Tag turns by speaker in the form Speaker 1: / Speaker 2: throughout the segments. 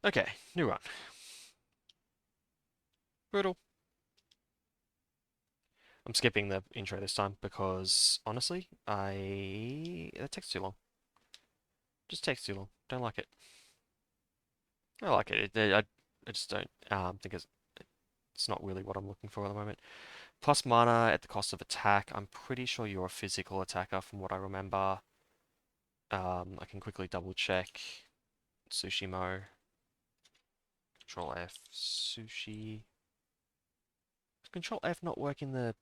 Speaker 1: Okay, new run. Brutal. I'm skipping the intro this time because honestly, that takes too long. Just takes too long. Don't like it. I like it. I just don't think it's not really what I'm looking for at the moment. Plus mana at the cost of attack. I'm pretty sure you're a physical attacker from what I remember. I can quickly double check. Sushimo. Control F. Sushi. Control F not work in the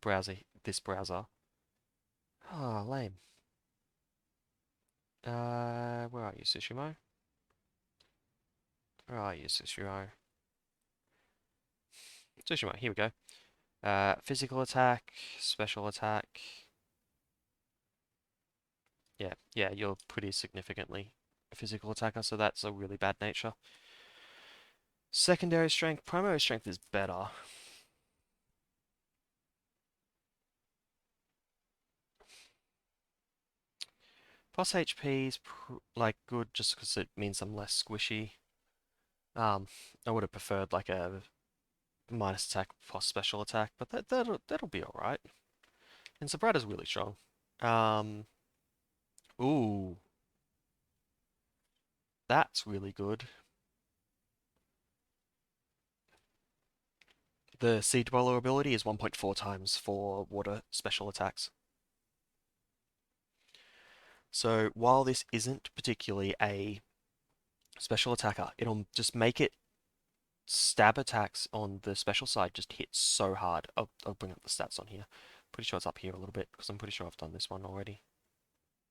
Speaker 1: browser. This browser. Ah, lame. Where are you, Sushimo? Where are you, Sushimo? Sushimo, here we go. Physical attack, special attack. Yeah, you're pretty significantly a physical attacker, so that's a really bad nature. Secondary strength, primary strength is better. Plus HP is like good just because it means I'm less squishy. I would have preferred like a minus attack plus special attack, but that'll be all right. And Sabrada's really strong. Um, ooh, that's really good. The Sea Dweller ability is 1.4 times for water special attacks. So while this isn't particularly a special attacker, it'll just make it stab attacks on the special side just hit so hard. I'll bring up the stats on here. Pretty sure it's up here a little bit because I'm pretty sure I've done this one already.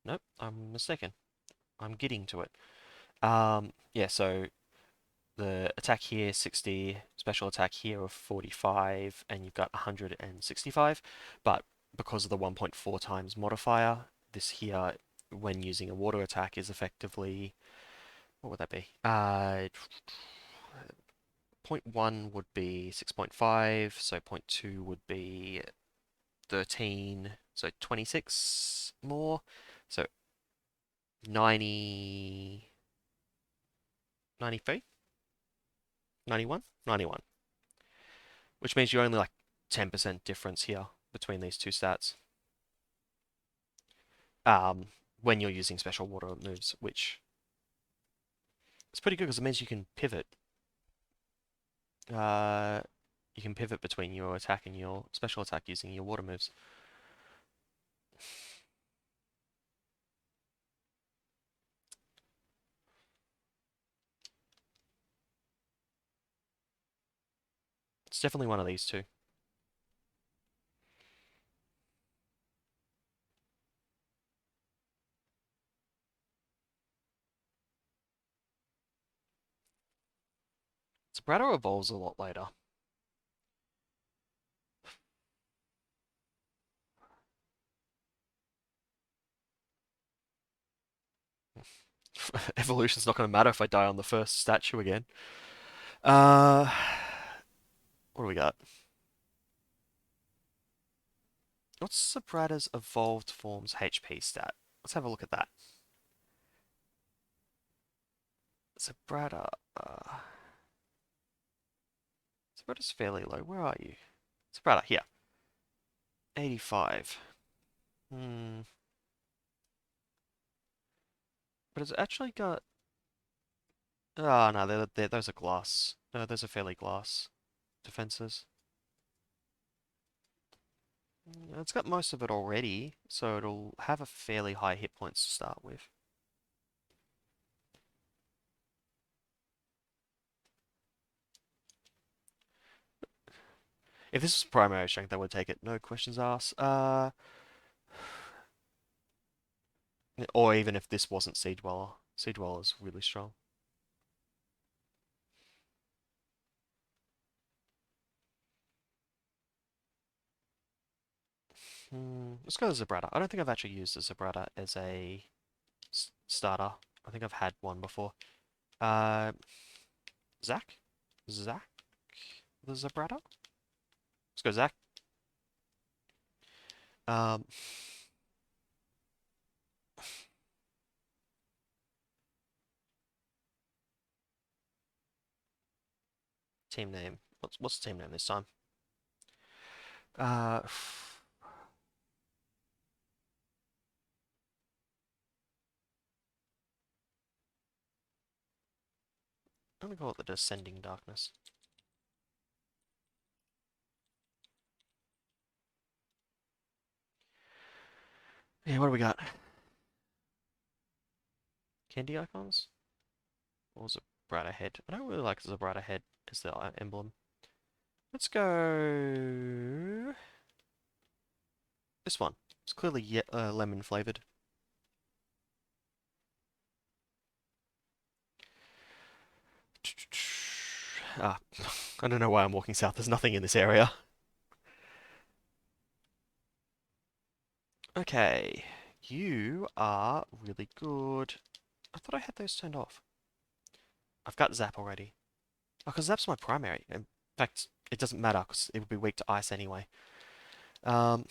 Speaker 1: Nope, I'm mistaken. I'm getting to it. Yeah, so the attack here 60, special attack here of 45, and you've got 165. But because of the 1.4 times modifier, this here, when using a water attack, is effectively, what would that be? Point 0.1 would be 6.5, so point 0.2 would be 13, so 26 more. So 90, 93, 91, 91. Which means you're only like 10% difference here between these two stats. Um, when you're using special water moves, which is pretty good because it means you can pivot. Uh, you can pivot between your attack and your special attack using your water moves. It's definitely one of these two. Spreader evolves a lot later. Evolution's not going to matter if I die on the first statue again. Uh, what do we got? What's Sabrada's evolved forms HP stat? Let's have a look at that. Sabrada. Sabrada's fairly low. Where are you? Sabrada, here. 85. Hmm. But it's actually got. Oh, no, those are glass. No, those are fairly glass defenses. It's got most of it already, so it'll have a fairly high hit points to start with. If this was primary strength, I would take it. No questions asked. Or even if this wasn't Sea Dweller. Sea Dweller's really strong. Let's go to Zabrata. I don't think I've actually used a Zabrata as a starter. I think I've had one before. Uh, Zach? Zach? The Zabrata? Let's go, Zach. Um, Team name. What's the team name this time? Uh, I'm gonna call it the Descending Darkness. Yeah, what do we got? Candy icons? Or was it brighter head? I don't really like the brighter head as the emblem. Let's go this one. It's clearly lemon flavored. Ah, I don't know why I'm walking south. There's nothing in this area. Okay, you are really good. I thought I had those turned off. I've got Zap already. Oh, because Zap's my primary. In fact, it doesn't matter because it would be weak to ice anyway. Um,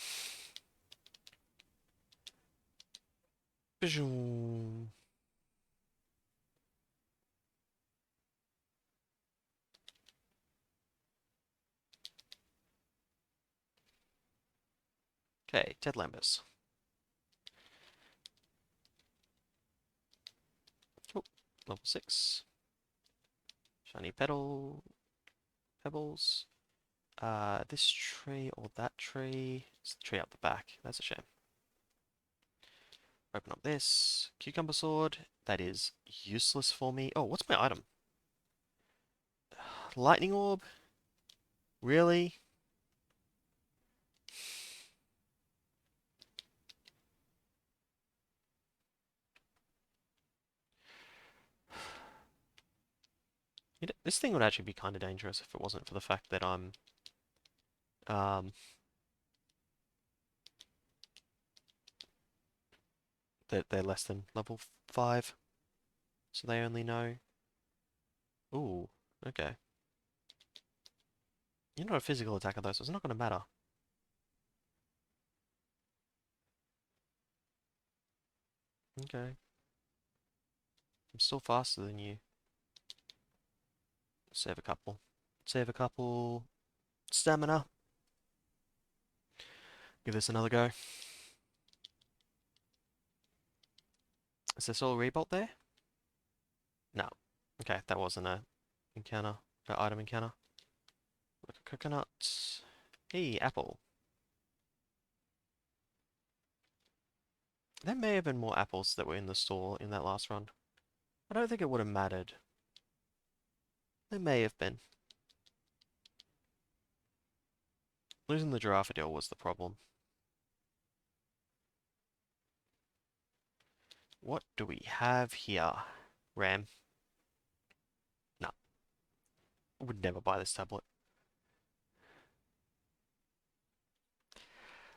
Speaker 1: okay, Ted Lambus. Oh, level 6. Shiny pebbles. This tree or that tree. It's the tree up the back. That's a shame. Open up this. Cucumber sword. That is useless for me. Oh, what's my item? Lightning orb? Really? This thing would actually be kind of dangerous if it wasn't for the fact that um, that they're less than level 5, so they only know. Ooh, okay. You're not a physical attacker though, so it's not going to matter. Okay. I'm still faster than you. Save a couple. Save a couple. Stamina. Give this another go. Is there still a Rebolt there? No. Okay, that wasn't a encounter. An item encounter. Like a coconut. Hey, apple. There may have been more apples that were in the store in that last run. I don't think it would have mattered. There may have been. Losing the Giraffadil was the problem. What do we have here? Ram. No. I would never buy this tablet.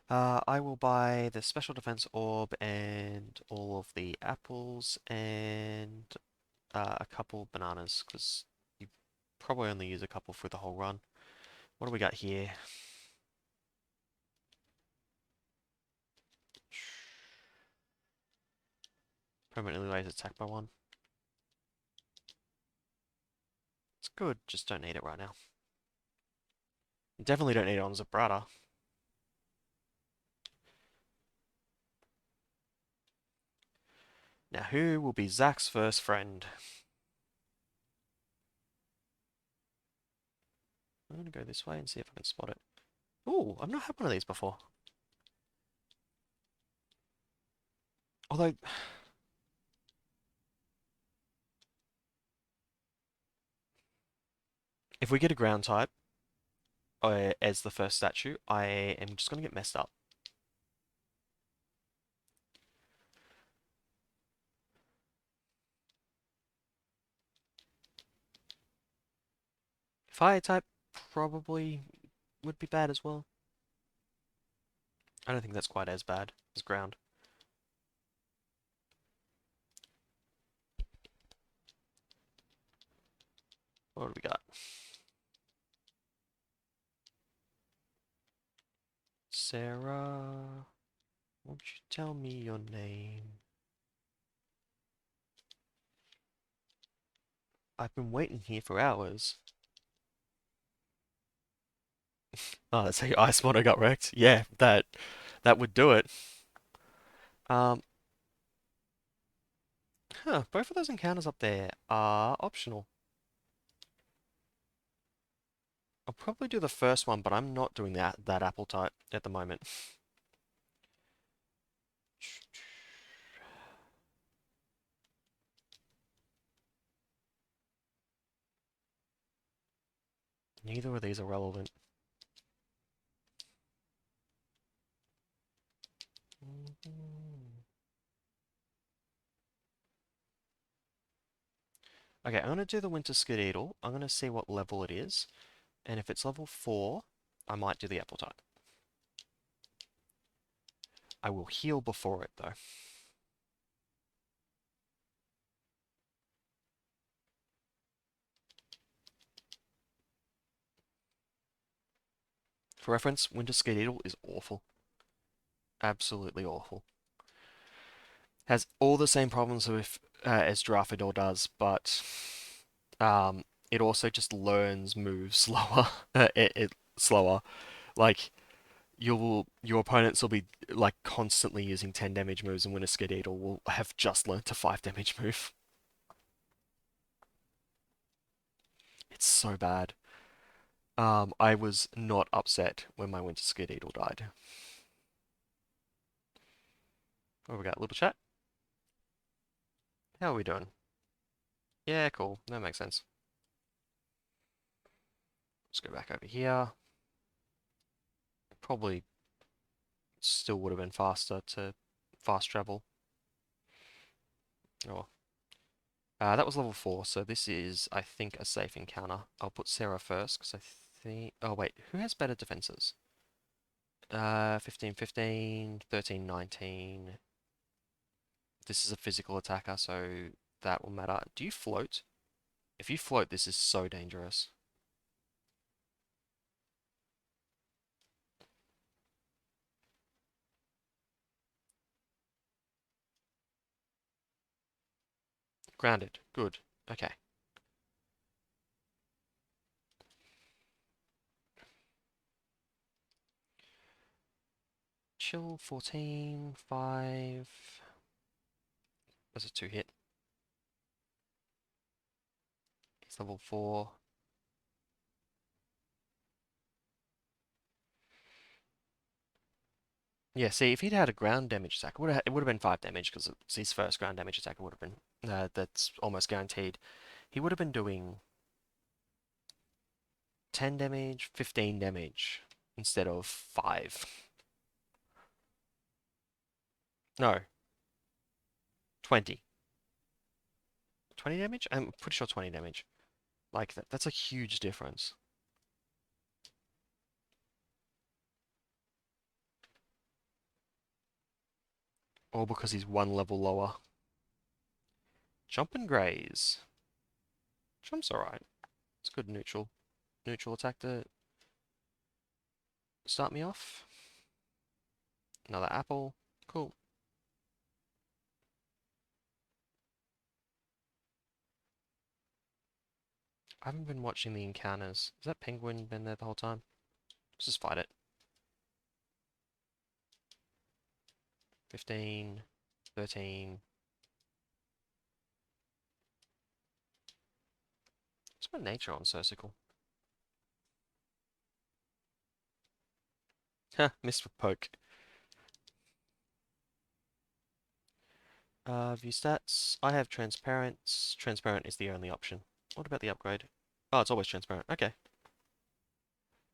Speaker 1: I will buy the Special Defense Orb and all of the apples and a couple bananas, because you probably only use a couple for the whole run. What do we got here? Permanently raise attack by 1. It's good, just don't need it right now. Definitely don't need it on Zabrata. Now, who will be Zach's first friend? I'm gonna go this way and see if I can spot it. Ooh, I've not had one of these before. Although, if we get a ground type as the first statue, I am just gonna get messed up. Fire type probably would be bad as well. I don't think that's quite as bad as ground. What do we got? Sarah, won't you tell me your name? I've been waiting here for hours. Oh, that's how your ice mono got wrecked. Yeah, that would do it. Um, both of those encounters up there are optional. I'll probably do the first one, but I'm not doing that apple type at the moment. Neither of these are relevant. Okay, I'm gonna do the Winter Skedaddle. I'm gonna see what level it is, and if it's level 4, I might do the apple type. I will heal before it though. For reference, Winter Skedaddle is awful. Absolutely awful. Has all the same problems with as Giraffador does, but it also just learns moves slower. It slower. Like your opponents will be like constantly using 10 damage moves, and Winter Skedaddle will have just learnt a 5 damage move. It's so bad. I was not upset when my Winter Skedaddle died. What we got? Little chat? How are we doing? Yeah, cool. That makes sense. Let's go back over here. Probably still would have been faster to fast travel. Oh, that was level 4, so this is, I think, a safe encounter. I'll put Sarah first, because I think... Oh, wait, who has better defenses? 15, 15, 13, 19. This is a physical attacker, so that will matter. Do you float? If you float, this is so dangerous. Grounded. Good. Okay. Chill, 14, 5. That's a 2 hit. It's level 4. Yeah, see, if he'd had a ground damage attack, it would have been 5 damage because it's his first ground damage attack. It would have been that's almost guaranteed. He would have been doing 10 damage, 15 damage instead of 5. No, 20. 20 damage? I'm pretty sure 20 damage. Like that's a huge difference. All because he's one level lower. Jump and graze. Jump's alright. It's good neutral attack to start me off. Another apple. Cool. I haven't been watching the encounters. Has that penguin been there the whole time? Let's just fight it. 15, 13. What's my nature on Sursicle? Huh, missed with poke. View stats. I have transparent. Transparent is the only option. What about the upgrade? Oh, it's always transparent. Okay.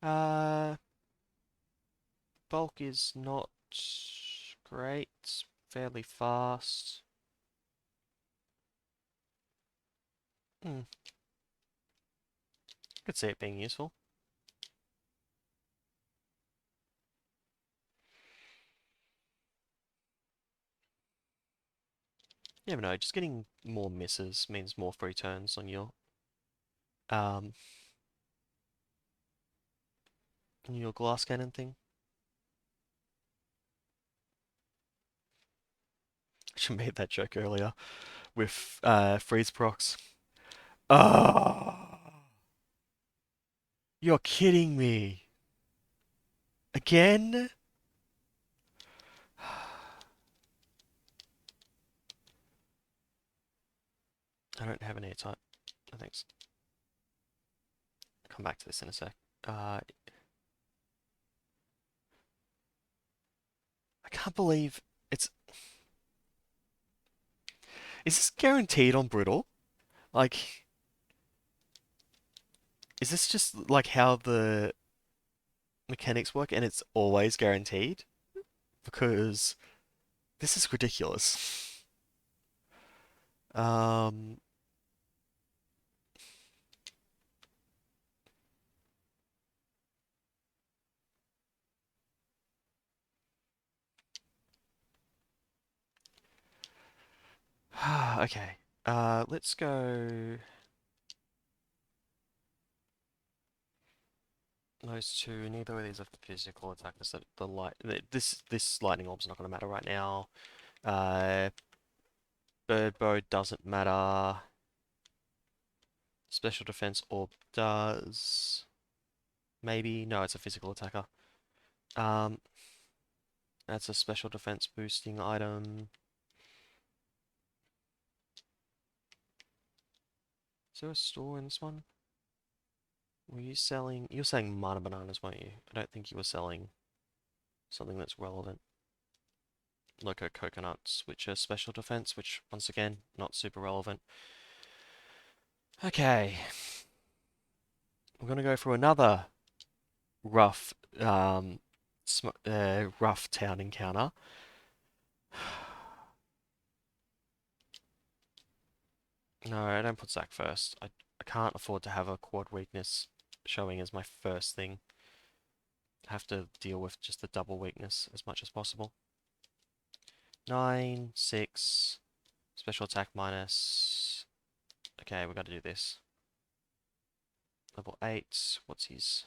Speaker 1: Uh, bulk is not great. Fairly fast. Hmm. Could see it being useful. You never know. Just getting more misses means more free turns um on your glass cannon thing. I should have made that joke earlier with freeze procs. Oh, you're kidding me. Again? I don't have an airtight. No thanks. Come back to this in a sec. I can't believe it's. Is this guaranteed on Brittle? Like, is this just like how the mechanics work and it's always guaranteed? Because this is ridiculous. Um, okay. Let's go those two. Neither of these are physical attackers. So the light, this lightning orb's not going to matter right now. Uh, bird bow doesn't matter. Special defense orb does. Maybe no, it's a physical attacker. Um, that's a special defense boosting item. Is there a store in this one? Were you selling? You were selling mana bananas, weren't you? I don't think you were selling something that's relevant. Loco coconuts, which are special defense, which once again, not super relevant. Okay, we're gonna go for another rough, rough town encounter. No, I don't put Zac first. I can't afford to have a quad weakness showing as my first thing. I have to deal with just the double weakness as much as possible. 9, 6, special attack minus. Okay, we gotta do this. Level 8, what's his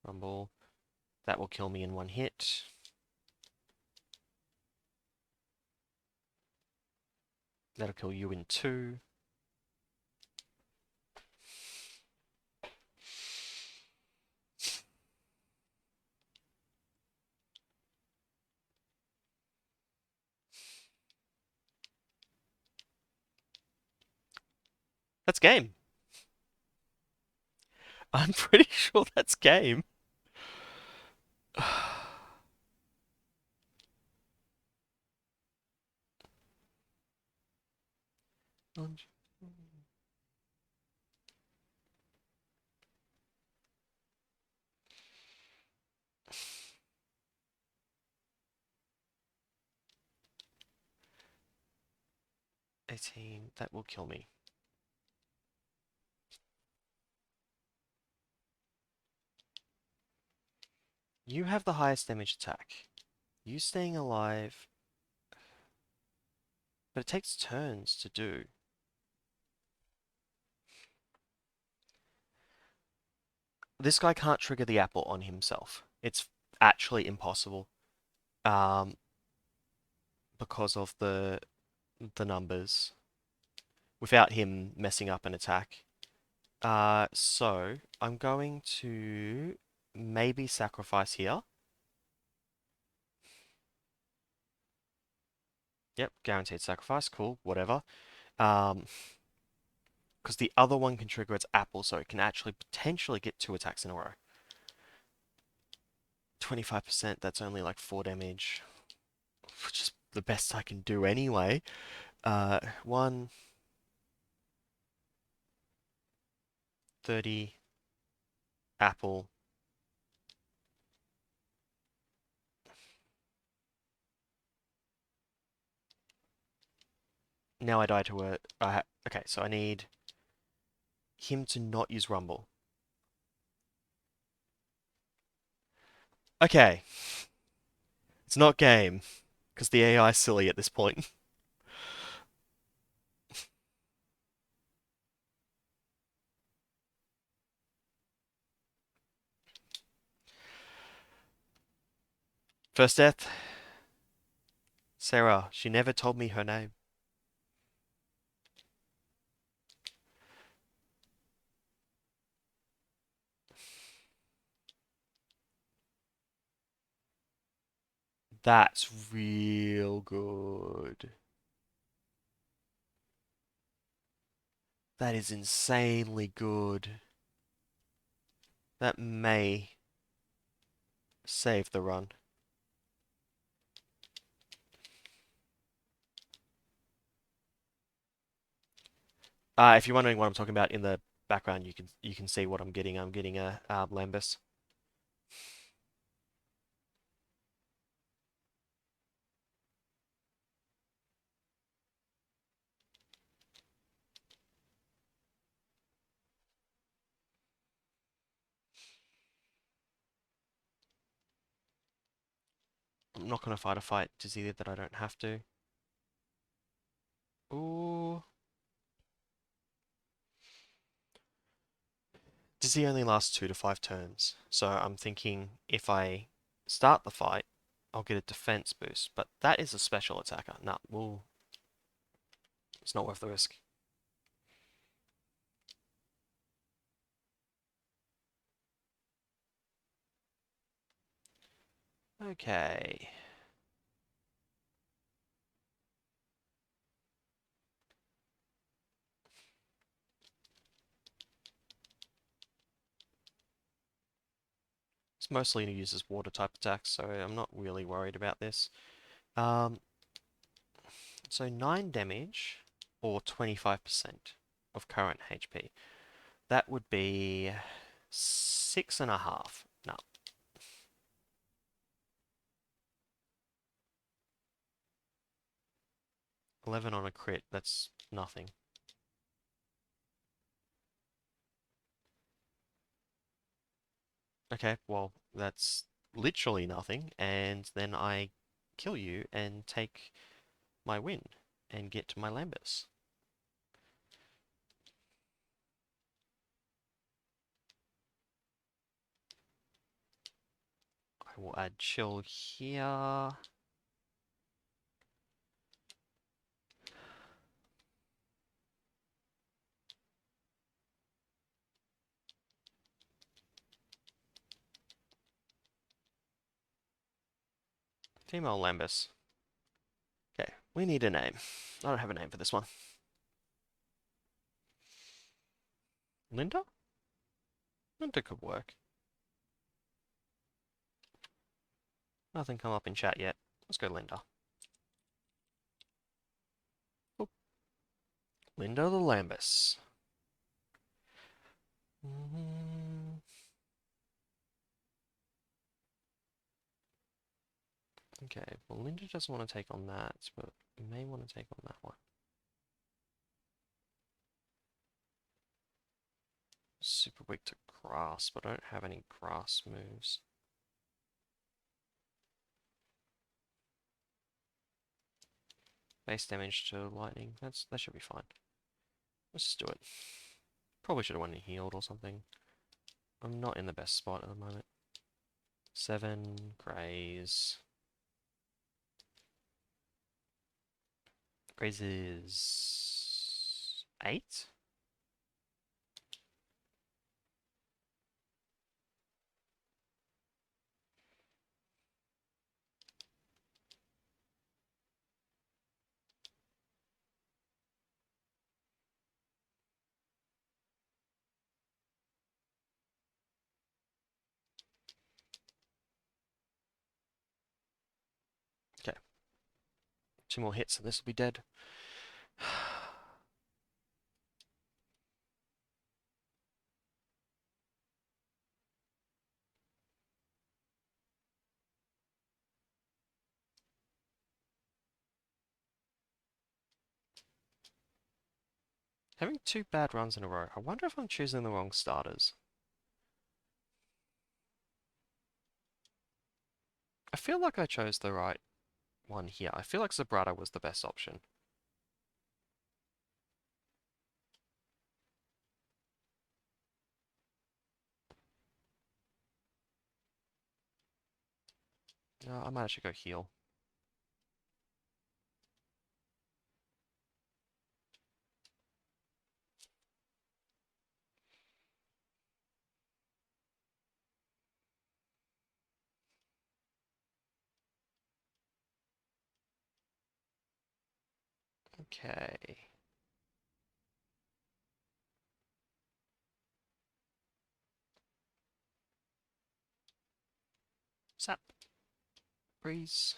Speaker 1: rumble? That will kill me in one hit. That'll kill you in 2. That's game. I'm pretty sure that's game. Launch. 18, that will kill me. You have the highest damage attack. You staying alive, but it takes turns to do. This guy can't trigger the apple on himself. It's actually impossible. Um, because of the numbers. Without him messing up an attack. So I'm going to maybe sacrifice here. Yep, guaranteed sacrifice. Cool, whatever. Um, because the other one can trigger its apple, so it can actually potentially get 2 attacks in a row. 25%, that's only like 4 damage, which is the best I can do anyway. 1, 30, apple. Now I die to a... okay, so I need him to not use rumble. Okay, it's not game, because the AI is silly at this point. First death, Sarah. She never told me her name. That's real good. That is insanely good. That may save the run. If you're wondering what I'm talking about in the background, you can see what I'm getting. I'm getting a Lambus. I'm not going to fight a fight to see that I don't have to. Ooh. Dizzy only lasts 2 to 5 turns, so I'm thinking if I start the fight, I'll get a defense boost, but that is a special attacker. Nah, well, it's not worth the risk. Okay. It's mostly uses water type attacks, so I'm not really worried about this. Um, so 9 damage or 25% of current HP. That would be 6.5. No, 11 on a crit. That's nothing. Okay, well, that's literally nothing, and then I kill you and take my win and get to my Lambus. I will add chill here. Female Lambus. Okay, we need a name. I don't have a name for this one. Linda? Linda could work. Nothing come up in chat yet. Let's go Linda. Oop. Linda the Lambus. Okay, well Linda doesn't want to take on that, but may want to take on that one. Super weak to grass, but I don't have any grass moves. Base damage to lightning. That should be fine. Let's just do it. Probably should have went and healed or something. I'm not in the best spot at the moment. 7 graze. Graze is 8. Okay. 2 more hits and this will be dead. Having 2 bad runs in a row. I wonder if I'm choosing the wrong starters. I feel like I chose the right one here. I feel like Zabrata was the best option. I might actually go heal. Okay. Sap. Breeze.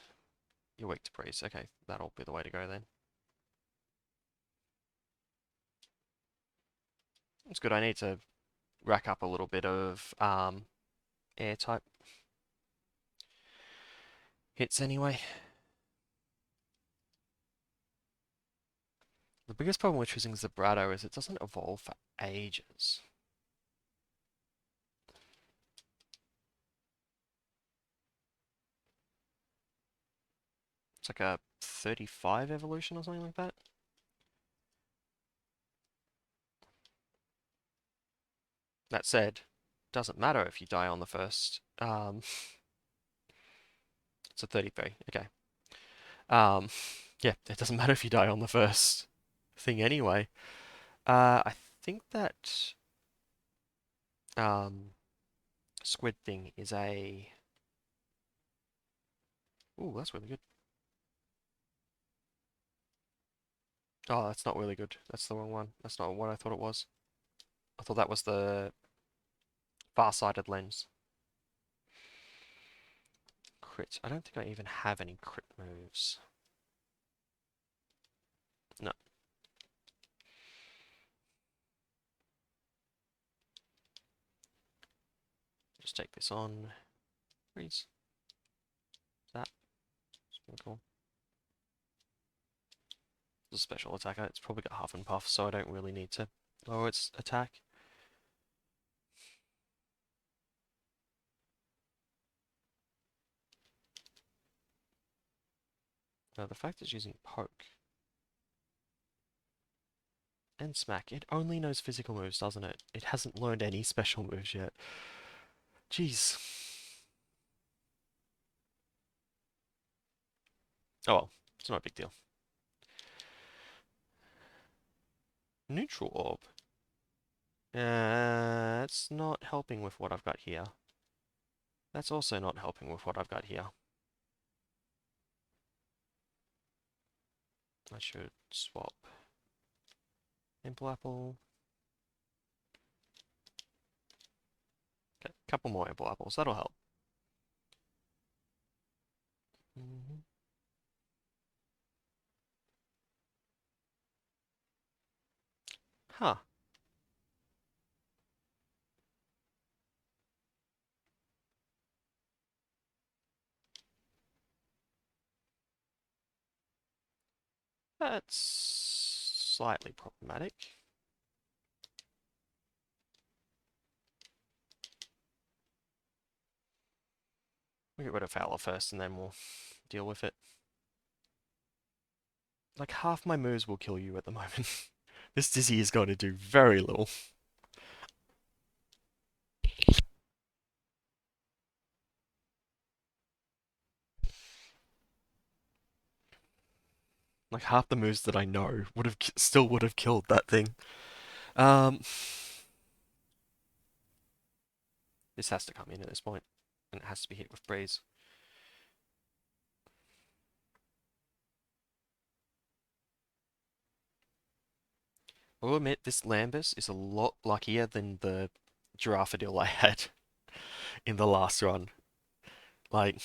Speaker 1: You're weak to breeze. Okay, that'll be the way to go then. It's good. I need to rack up a little bit of air type hits anyway. The biggest problem with choosing Vibrato is it doesn't evolve for ages. It's like a 35 evolution or something like that. That said, doesn't matter if you die on the first. It's a 33. Okay. Um, yeah, it doesn't matter if you die on the first thing anyway. I think that um, squid thing is a. Ooh, that's really good. Oh, that's not really good. That's the wrong one. That's not what I thought it was. I thought that was the far-sighted lens. Crit. I don't think I even have any crit moves. No. Just take this on. Freeze. That. It's really cool. It's a special attacker. It's probably got half and puff, so I don't really need to lower its attack. The fact it's using poke and smack, it only knows physical moves, doesn't it? It hasn't learned any special moves yet. Jeez. Oh well, it's not a big deal. Neutral orb. It's not helping with what I've got here. That's also not helping with what I've got here. I should swap Imple Apple. Okay, a couple more Imple Apples, that'll help. Huh. That's slightly problematic. We'll get rid of Fowler first and then we'll deal with it. Like half my moves will kill you at the moment. This Dizzy is going to do very little. Like half the moves that I know still would have killed that thing. Um, this has to come in at this point, and it has to be hit with breeze. I will admit this Lambus is a lot luckier than the Giraffadil I had in the last run. Like,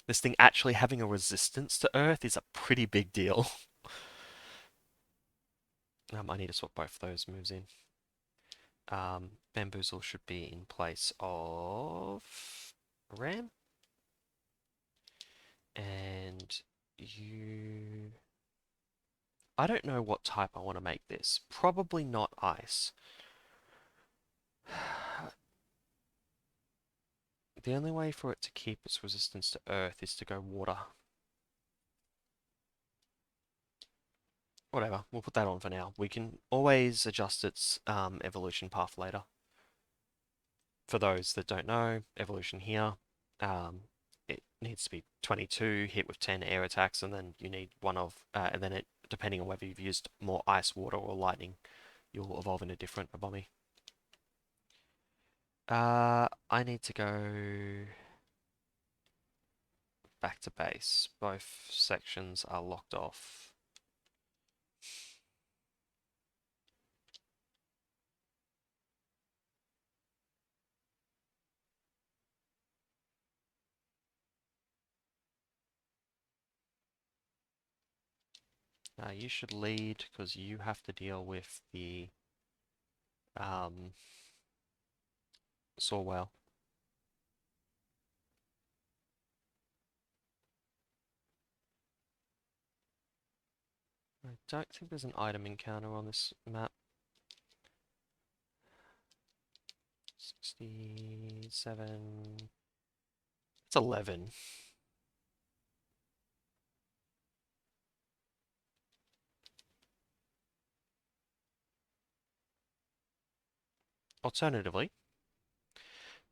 Speaker 1: this thing actually having a resistance to Earth is a pretty big deal. I need to swap both of those moves in. Bamboozle should be in place of Ram. And you... I don't know what type I want to make this. Probably not ice. The only way for it to keep its resistance to Earth is to go water. Whatever, we'll put that on for now. We can always adjust its evolution path later. For those that don't know, evolution here, it needs to be 22, hit with 10 air attacks, and then you need one of, and then it, depending on whether you've used more ice, water, or lightning, you'll evolve in a different Abomi. I need to go back to base. Both sections are locked off. You should lead because you have to deal with the um, saw whale. I don't think there's an item encounter on this map. 67. It's 11. Alternatively,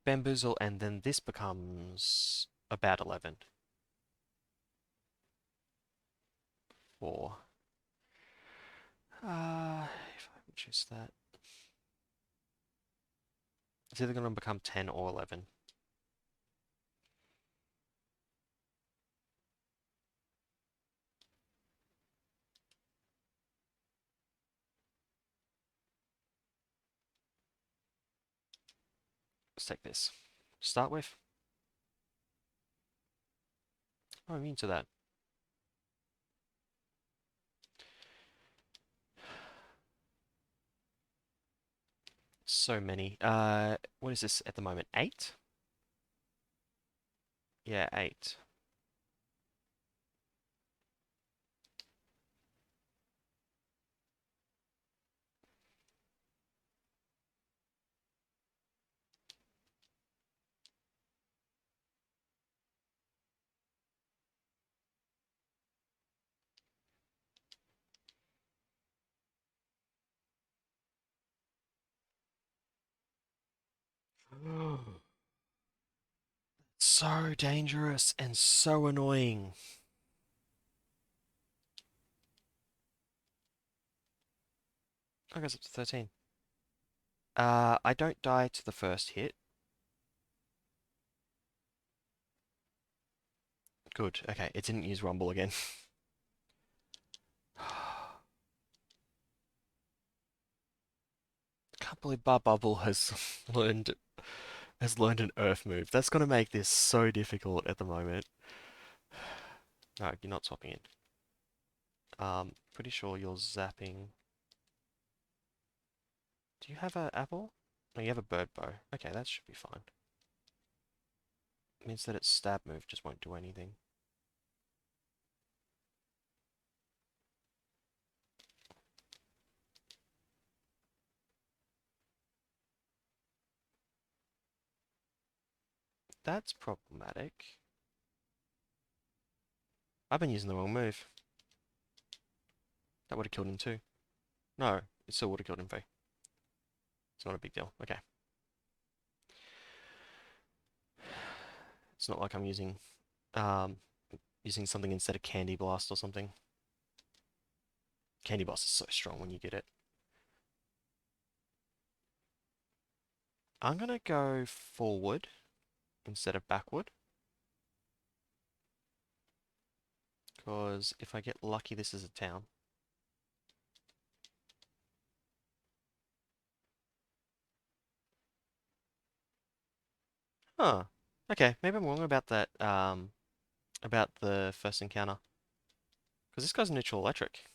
Speaker 1: bamboozle, and then this becomes about 11. 4. If I choose that, it's either going to become 10 or 11. Let's take this. Start with. Oh, I'm immune to that. So many. What is this at the moment? 8? Yeah, 8. So dangerous and so annoying. I guess up to 13. I don't die to the first hit. Good. Okay, it didn't use Rumble again. Can't believe Bar Bubble has learned an Earth move. That's gonna make this so difficult at the moment. No, you're not swapping it. Pretty sure you're zapping. Do you have an apple? No, you have a bird bow. Okay, that should be fine. It means that its stab move just won't do anything. That's problematic. I've been using the wrong move. That would have killed him too. No, it still would have killed him too. It's not a big deal. Okay. It's not like I'm um using something instead of Candy Blast or something. Candy Blast is so strong when you get it. I'm gonna go forward instead of backward. Because if I get lucky, this is a town. Huh. Okay, maybe I'm wrong about that, about the first encounter. Because this guy's neutral electric.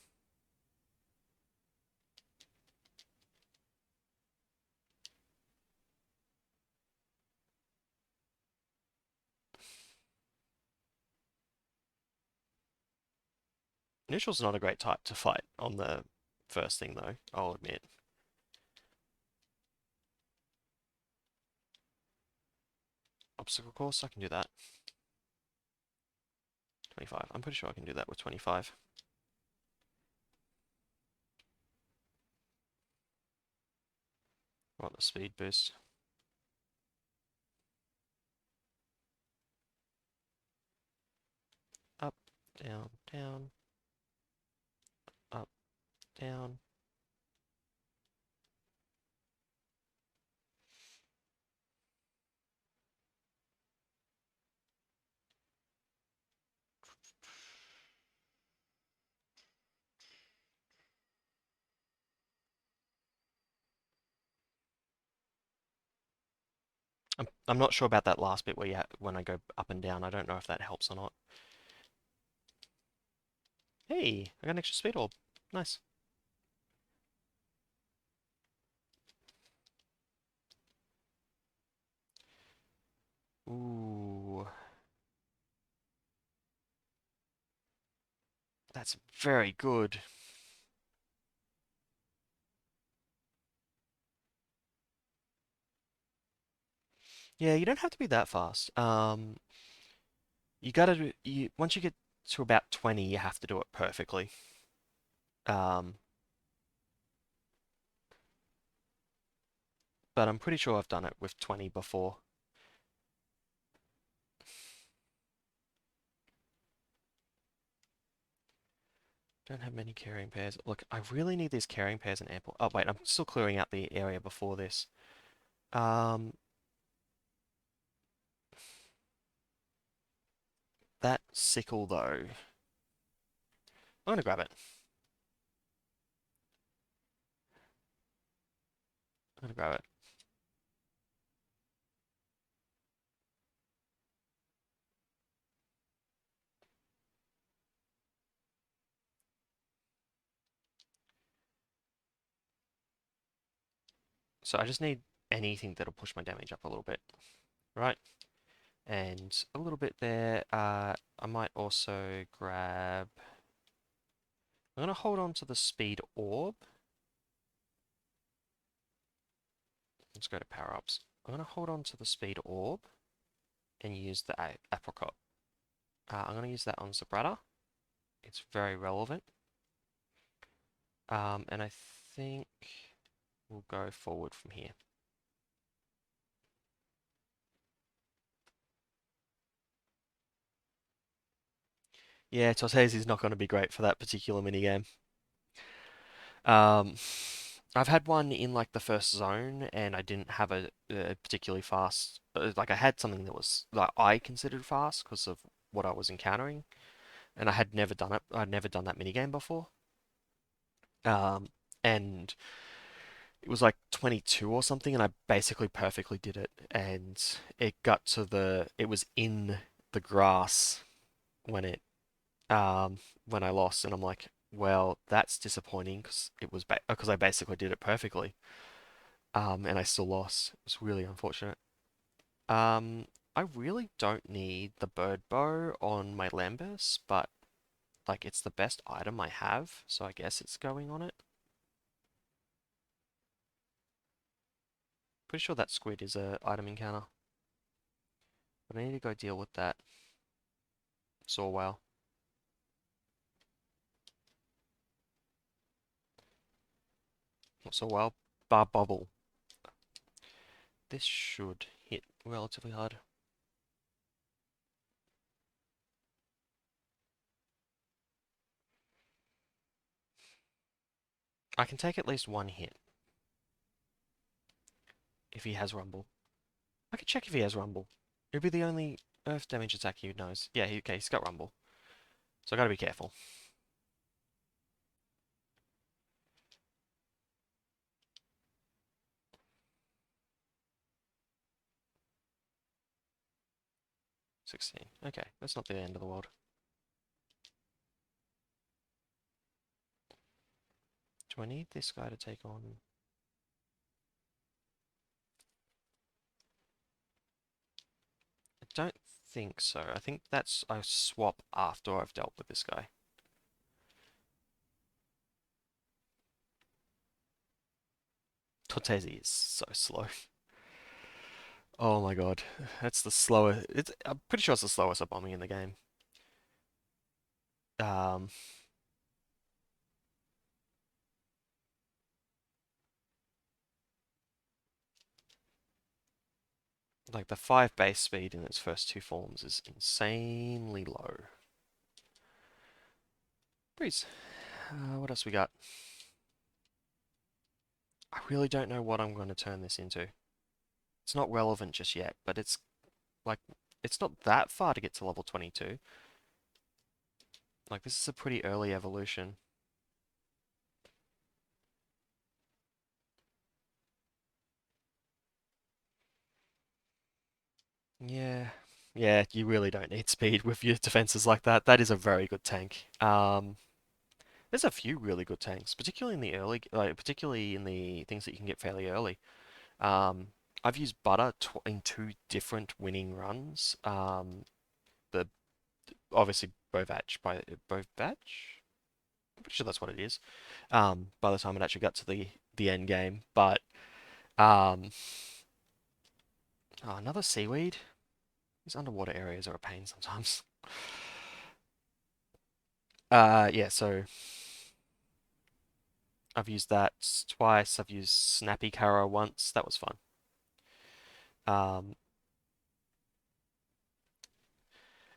Speaker 1: Neutral's not a great type to fight on the first thing, though, I'll admit. Obstacle course, I can do that. 25. I'm pretty sure I can do that with 25. I want the speed boost. Up, down, down. Up, down. I'm not sure about that last bit where when I go up and down. I don't know if that helps or not. Hey, I got an extra speed orb. Nice. Ooh, that's very good. Yeah, you don't have to be that fast. You gotta do, once you get to about 20, you have to do it perfectly. Um, but I'm pretty sure I've done it with 20 before. Don't have many carrying pairs. Look, I really need these carrying pairs and ample. Oh wait, I'm still clearing out the area before this. Um, that sickle though. I'm gonna grab it. I'm gonna grab it. So I just need anything that'll push my damage up a little bit, right? And a little bit there. I might also grab. I'm gonna hold on to the speed orb. Let's go to power ups. I'm gonna hold on to the speed orb and use the apricot. I'm gonna use that on Zabrata. It's very relevant. And I think we'll go forward from here. Yeah, Tortesi's not going to be great for that particular minigame. Um, I've had one in like the first zone, and I didn't have a particularly fast. Like I had something that was like I considered fast because of what I was encountering, and I had never done it. I'd never done that minigame before. Um, and it was like 22 or something, and I basically perfectly did it. And it got to it was in the grass when it when I lost, and I'm like, well, that's disappointing because it was because I basically did it perfectly, and I still lost. It was really unfortunate. Um, I really don't need the bird bow on my Lambus, but like it's the best item I have, so I guess it's going on it. Pretty sure that squid is a item encounter, but I need to go deal with that saw whale. Not saw whale, barb bubble. This should hit relatively hard. I can take at least one hit if he has rumble. I can check if he has rumble. It'd be the only earth damage attack he knows. Yeah, okay, he's got rumble. So I gotta be careful. 16. Okay, that's not the end of the world. Do I need this guy to take on? I don't think so. I think that's a swap after I've dealt with this guy. Tortesi is so slow. Oh my god. That's the slowest. I'm pretty sure it's the slowest Abomi in the game. Um, like the 5 base speed in its first two forms is insanely low. Breeze. What else we got? I really don't know what I'm going to turn this into. It's not relevant just yet, but it's like it's not that far to get to level 22. Like this is a pretty early evolution. Yeah. Yeah, you really don't need speed with your defenses like that. That is a very good tank. There's a few really good tanks, particularly in the early, particularly in the things that you can get fairly early. Um, I've used butter tw in two different winning runs. The obviously Bovach. I'm pretty sure that's what it is. By the time it actually got to the end game, but um, oh, another seaweed. These underwater areas are a pain sometimes. Yeah. So I've used that twice. I've used Snappy Kara once. That was fun. Um,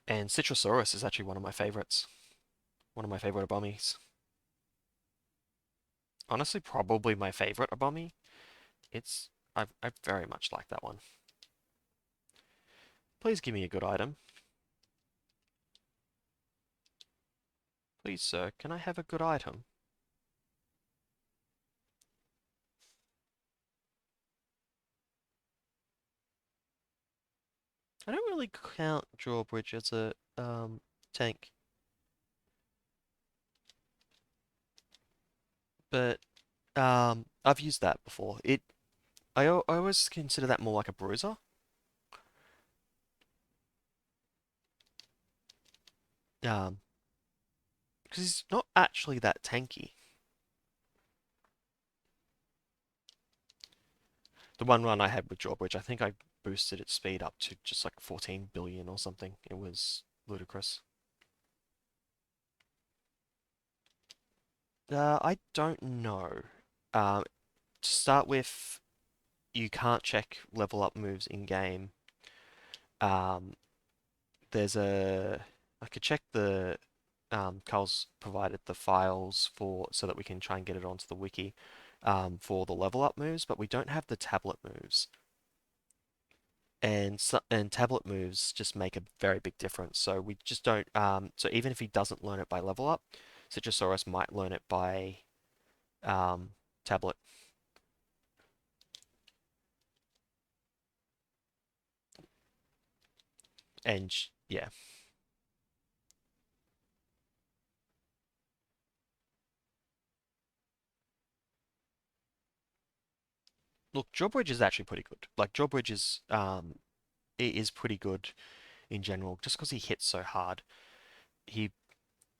Speaker 1: and Citrosaurus is actually one of my favorites. One of my favorite Abomis. Honestly, probably my favorite Abomi. It's I very much like that one. Please give me a good item. Please, sir, can I have a good item? I don't really count Drawbridge as a tank, but I've used that before. I always consider that more like a bruiser. Um, because he's not actually that tanky. The one run I had with Drawbridge, I think I boosted its speed up to just like 14 billion or something. It was ludicrous. I don't know. To start with, you can't check level up moves in game. Um, there's a I could check the Carl's provided the files for so that we can try and get it onto the wiki for the level up moves, but we don't have the tablet moves. And tablet moves just make a very big difference. So we just don't. So even if he doesn't learn it by level up, Citrosaurus might learn it by um, tablet. And yeah, look, Drawbridge is actually pretty good. Like Drawbridge is it is pretty good in general, just because he hits so hard. He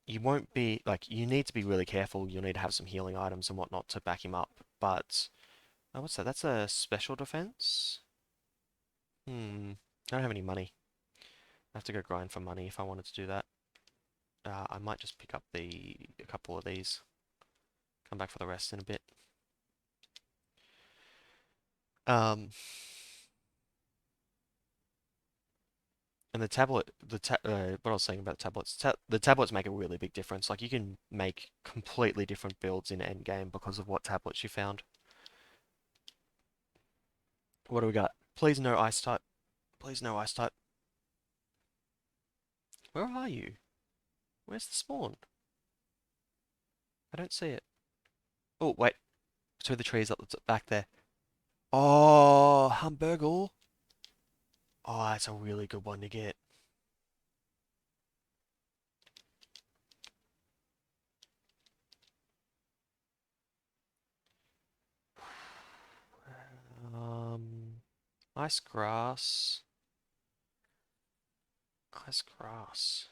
Speaker 1: you won't be like you need to be really careful. You'll need to have some healing items and whatnot to back him up. But what's that? That's a special defense. I don't have any money. I have to go grind for money if I wanted to do that. I might just pick up a couple of these. Come back for the rest in a bit. Um, and the tablet, what I was saying about the tablets, the tablets make a really big difference. Like you can make completely different builds in endgame because of what tablets you found. What do we got? Please no ice type. Please no ice type. Where are you? Where's the spawn? I don't see it. Oh, wait. Between the trees up the back there. Oh, Hamburgle. Oh, that's a really good one to get. Um, ice grass. Ice grass.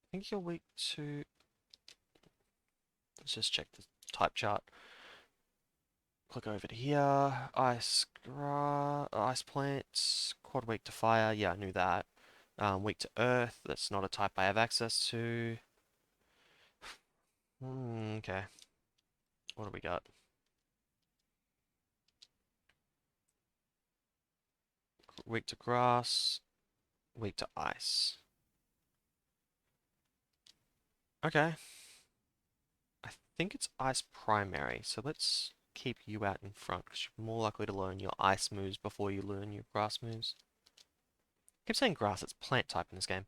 Speaker 1: I think you're weak to. Let's just check the type chart. Click over to here. Ice grass. Ice plants. Quad weak to fire. Yeah, I knew that. Weak to earth. That's not a type I have access to. Okay. What do we got? Weak to grass. Weak to ice. Okay. I think it's ice primary, so let's keep you out in front because you're more likely to learn your ice moves before you learn your grass moves. I keep saying grass, it's plant type in this game.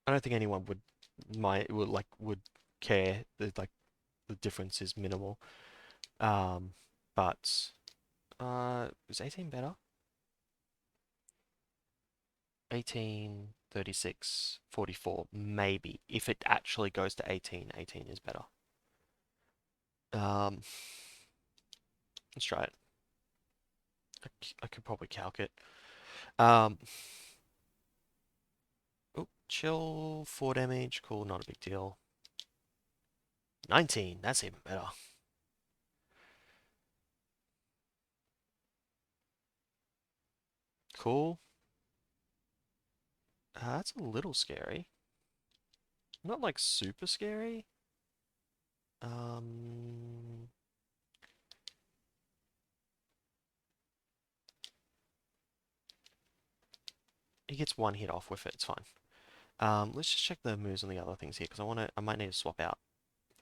Speaker 1: I don't think anyone would care. The difference is minimal. Um, but is 18 better? 18, 36, 44, maybe. If it actually goes to 18, 18 is better. Um, let's try it. I could probably calc it. Um, oh, chill, 4 damage, cool, not a big deal. 19, that's even better. Cool. That's a little scary. Not like super scary. Um, he gets one hit off with it, it's fine. Let's just check the moves on the other things here, because I might need to swap out.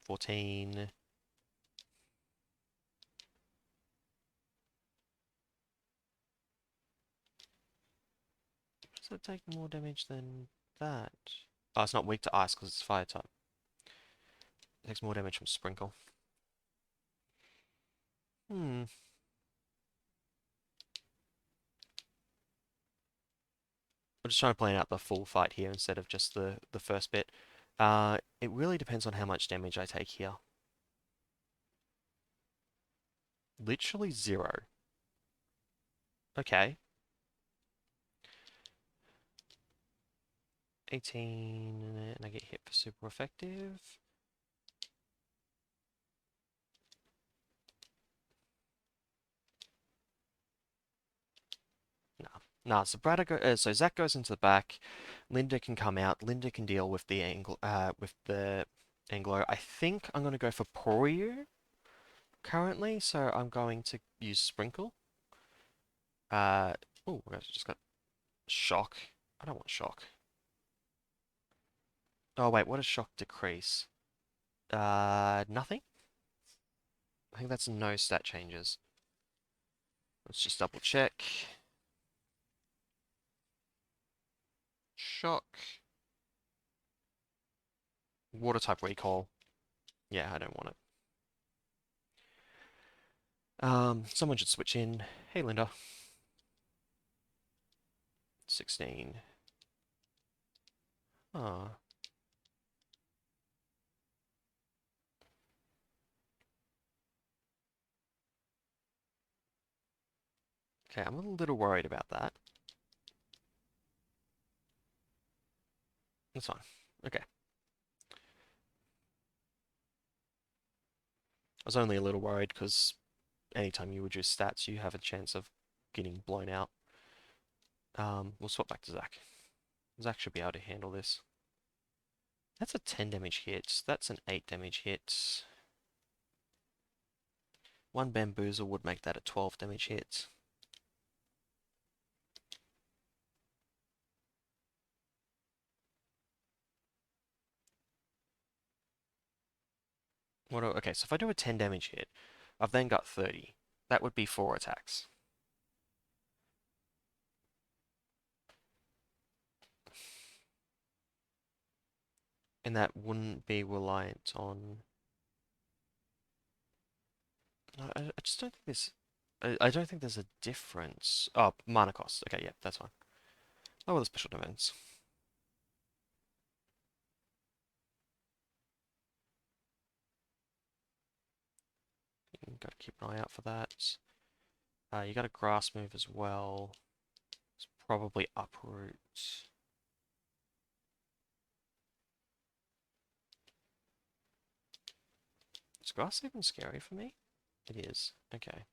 Speaker 1: 14. Does it take more damage than that? Oh, it's not weak to ice because it's fire type. It takes more damage from sprinkle. Hmm. I'm just trying to plan out the full fight here instead of just the first bit. It really depends on how much damage I take here. Literally zero. Okay. 18, and I get hit for super effective. Nah, so Zach goes into the back. Linda can come out. Linda can deal with the Anglo. I think I'm gonna go for Poirier currently, so I'm going to use Sprinkle. Uh, oh, I just got Shock. I don't want Shock. Oh wait, what does Shock decrease? Nothing? I think that's no stat changes. Let's just double check. Shock. Water type recall. Yeah, I don't want it. Someone should switch in. Hey, Linda. 16. Ah. Okay, I'm a little worried about that. That's fine. Okay. I was only a little worried because anytime you reduce stats, you have a chance of getting blown out. We'll swap back to Zach. Zach should be able to handle this. That's a 10 damage hit. That's an 8 damage hit. One bamboozle would make that a 12 damage hit. Okay, so if I do a 10 damage hit, I've then got 30. That would be 4 attacks. And that wouldn't be reliant on... I just don't think there's... I don't think there's a difference. Oh, mana cost. Okay, yeah, that's fine. Lower the special defense. You gotta keep an eye out for that. You got a grass move as well. It's probably uproot. Is grass even scary for me? It is. Okay.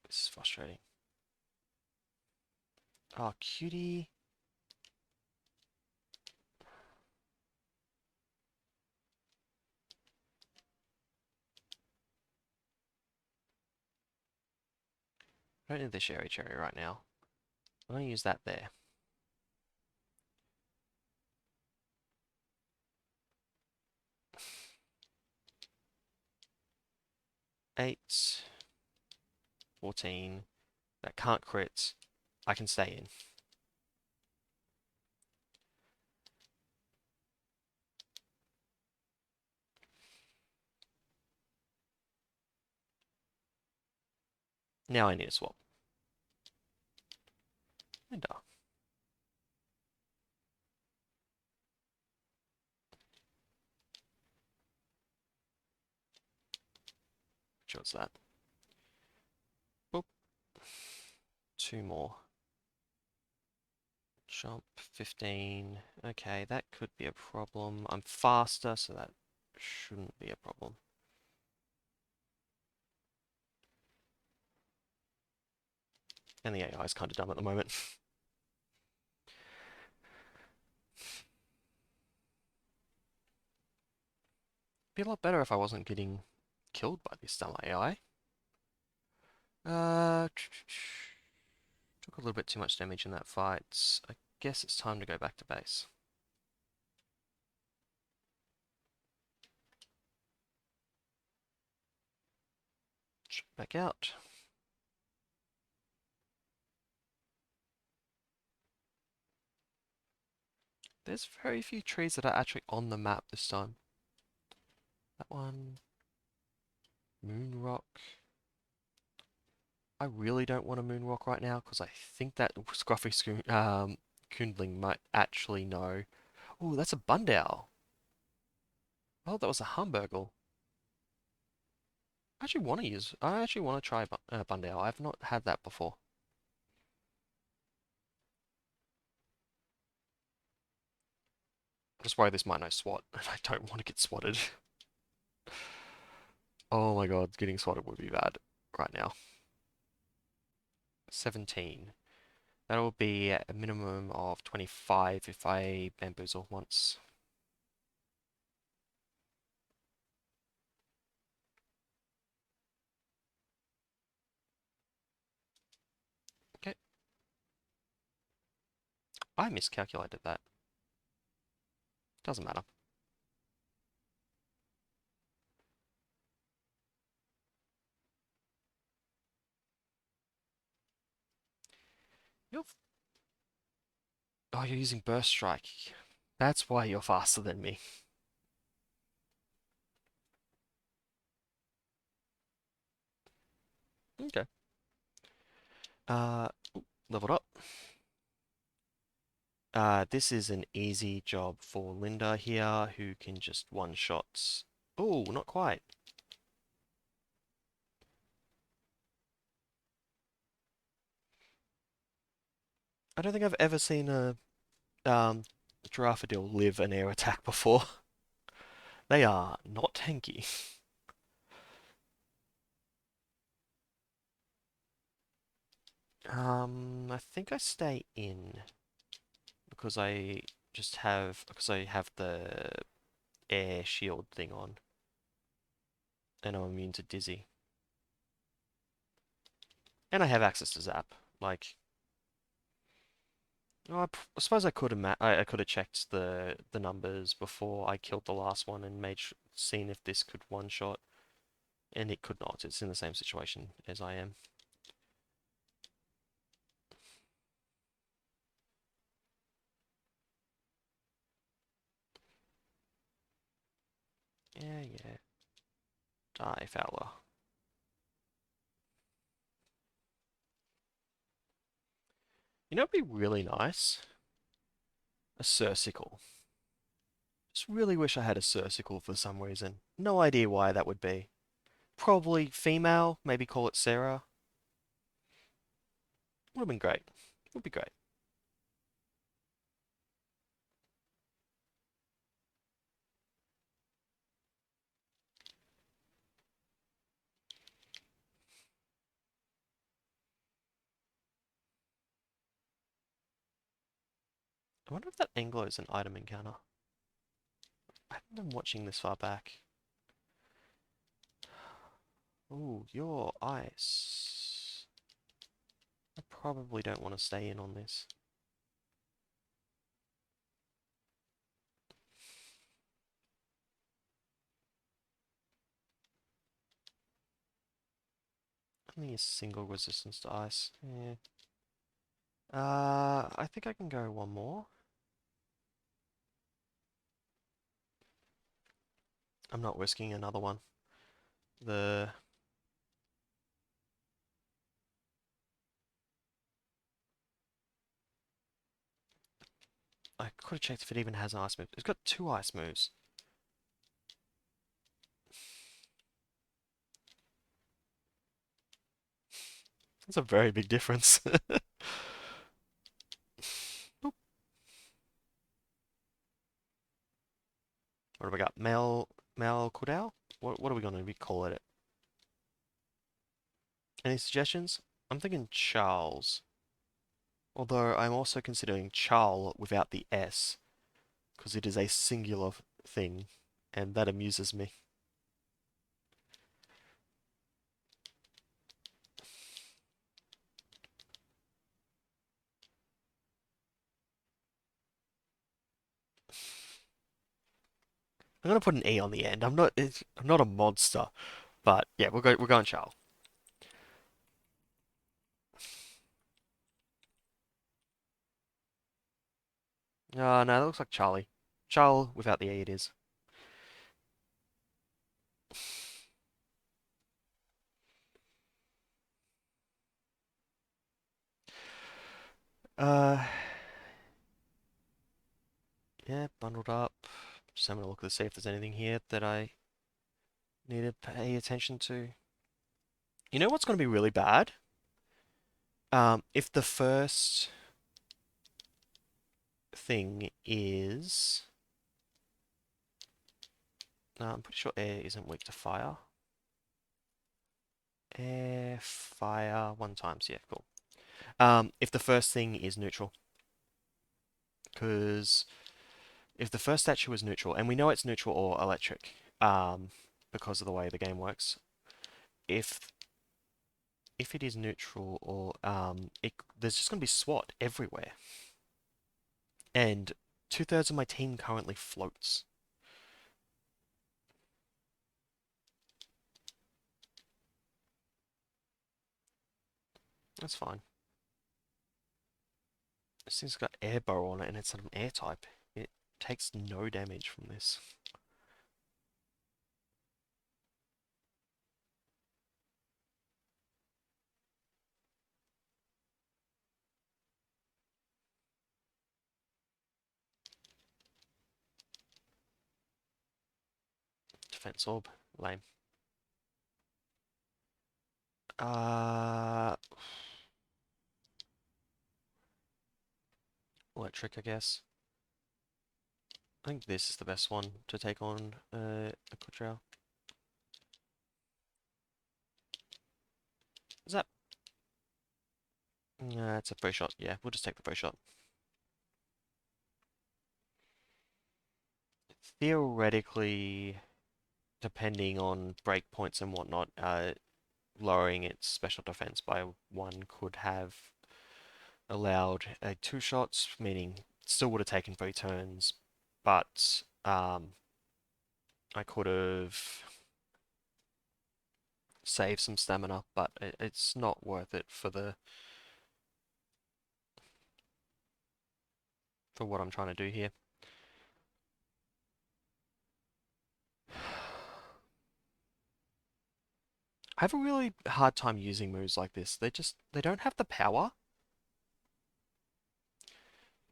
Speaker 1: This is frustrating. Oh, cutie. I don't need the Sherry Cherry right now. I'm gonna use that there. Eight. 14. That can't crit. I can stay in. Now I need a swap. Linda. Which one's that? Boop. Two more. Jump 15. Okay, that could be a problem. I'm faster, so that shouldn't be a problem. And the AI is kind of dumb at the moment. Be a lot better if I wasn't getting killed by this dumb AI. Took a little bit too much damage in that fight. I guess it's time to go back to base. Back out. There's very few trees that are actually on the map this time. That one. Moon Rock. I really don't want a Moon Rock right now because I think that Scruffy Kundling might actually know. Oh, that's a Bundow. Oh, that was a Humburgle. I actually want to try Bundow. I've not had that before. I'm just worried this might know SWAT, and I don't want to get swatted. Oh my god, getting swatted would be bad right now. 17. That'll be a minimum of 25 if I bamboozle once. Okay. I miscalculated that. Doesn't matter. You're... Oh, you're using Burst Strike. That's why you're faster than me. Okay. Uh, Leveled up. This is an easy job for Linda here, who can just one-shot. Oh, not quite. I don't think I've ever seen a Giraffadil live an air attack before. They are not tanky. I think I stay in because I have the air shield thing on, and I'm immune to dizzy, and I have access to zap. Like, oh, I suppose I could have checked the numbers before I killed the last one and seen if this could one shot, and it could not. It's in the same situation as I am. Yeah, yeah. Die, Fowler. You know, it'd be really nice. A Surcicle. Just really wish I had a Surcicle for some reason. No idea why that would be. Probably female, maybe call it Sarah. Would have been great. Would be great. I wonder if that Anglo is an item encounter. I haven't been watching this far back. Oh, your ice. I probably don't want to stay in on this. Only a single resistance to ice. Yeah. I think I can go one more. I'm not risking another one. The I could have checked if it even has an ice move. It's got two ice moves. That's a very big difference. Oop. What have we got? Male Kudao? What are we going to call it? Any suggestions? I'm thinking Charles. Although I'm also considering Charl without the S, because it is a singular thing, and that amuses me. I'm gonna put an E on the end. I'm not a monster, but yeah, we're going Charl. No, that looks like Charlie. Charl without the E it is. Uh, yeah, bundled up. Just having a look to see if there's anything here that I need to pay attention to. You know what's gonna be really bad? If the first thing is, I'm pretty sure air isn't weak to fire. Air, fire, one times, yeah, cool. If the first thing is neutral, because if the first statue is neutral, and we know it's neutral or electric, because of the way the game works, if if it is neutral or there's just gonna be SWAT everywhere, and 2/3 of my team currently floats. That's fine. This thing's got air bow on it, and it's an air type. It takes no damage from this. Defense orb, lame. Uh, electric, I guess. I think this is the best one to take on a Cottrell. Is that? Nah, it's a free shot. Yeah, we'll just take the free shot. Theoretically, depending on breakpoints and whatnot, lowering its special defense by one could have allowed two shots, meaning still would have taken 3 turns, but I could have saved some stamina, but it's not worth it for what I'm trying to do here. I have a really hard time using moves like this. They don't have the power.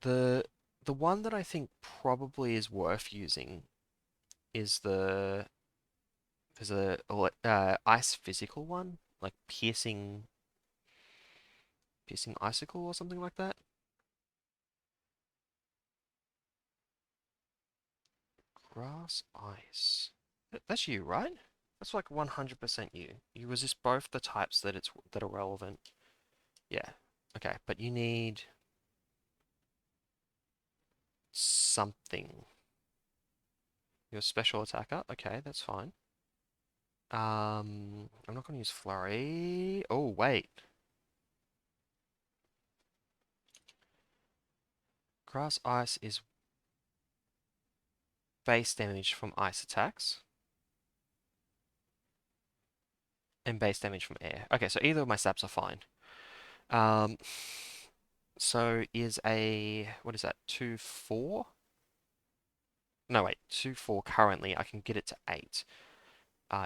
Speaker 1: The the one that I think probably is worth using is there's a ice physical one, like piercing icicle or something like that. Grass ice. That's you, right? That's like 100% you. You resist both the types that are relevant. Yeah. Okay, but you need something. You're a special attacker. Okay, that's fine. I'm not going to use flurry. Oh, wait. Grass ice is base damage from ice attacks and base damage from air. Okay, so either of my saps are fine. Um, so is what is that? 2/4? No, wait, 2/4 currently. I can get it to 8.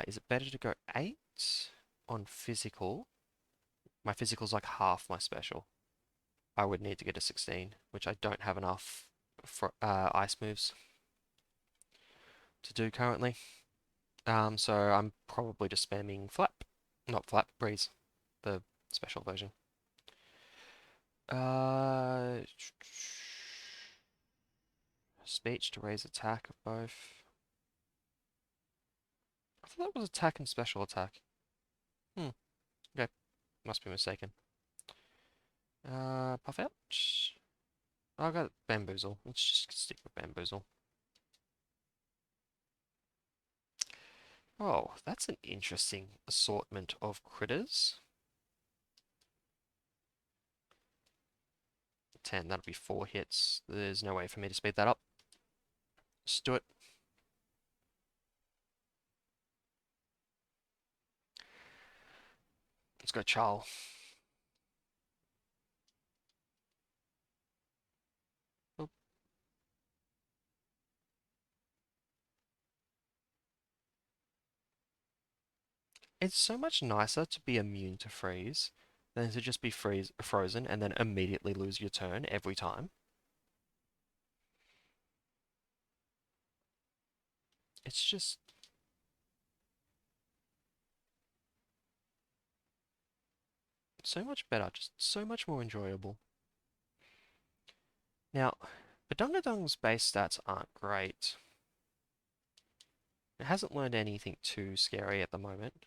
Speaker 1: Is it better to go 8 on physical? My physical's like half my special. I would need to get a 16, which I don't have enough ice moves to do currently. So I'm probably just spamming Flap, not Flap, Breeze, the special version. Uh, Speech to raise attack of both. I thought that was attack and special attack. Hmm. Okay, must be mistaken. Puff out. I got bamboozle. Let's just stick with bamboozle. Oh, that's an interesting assortment of critters. 10, that'll be 4 hits. There's no way for me to speed that up. Let's do it. Let's go Charl. Oh, it's so much nicer to be immune to freeze than to just be frozen and then immediately lose your turn every time. It's just so much better, just so much more enjoyable. Now, Badungadung's base stats aren't great. It hasn't learned anything too scary at the moment.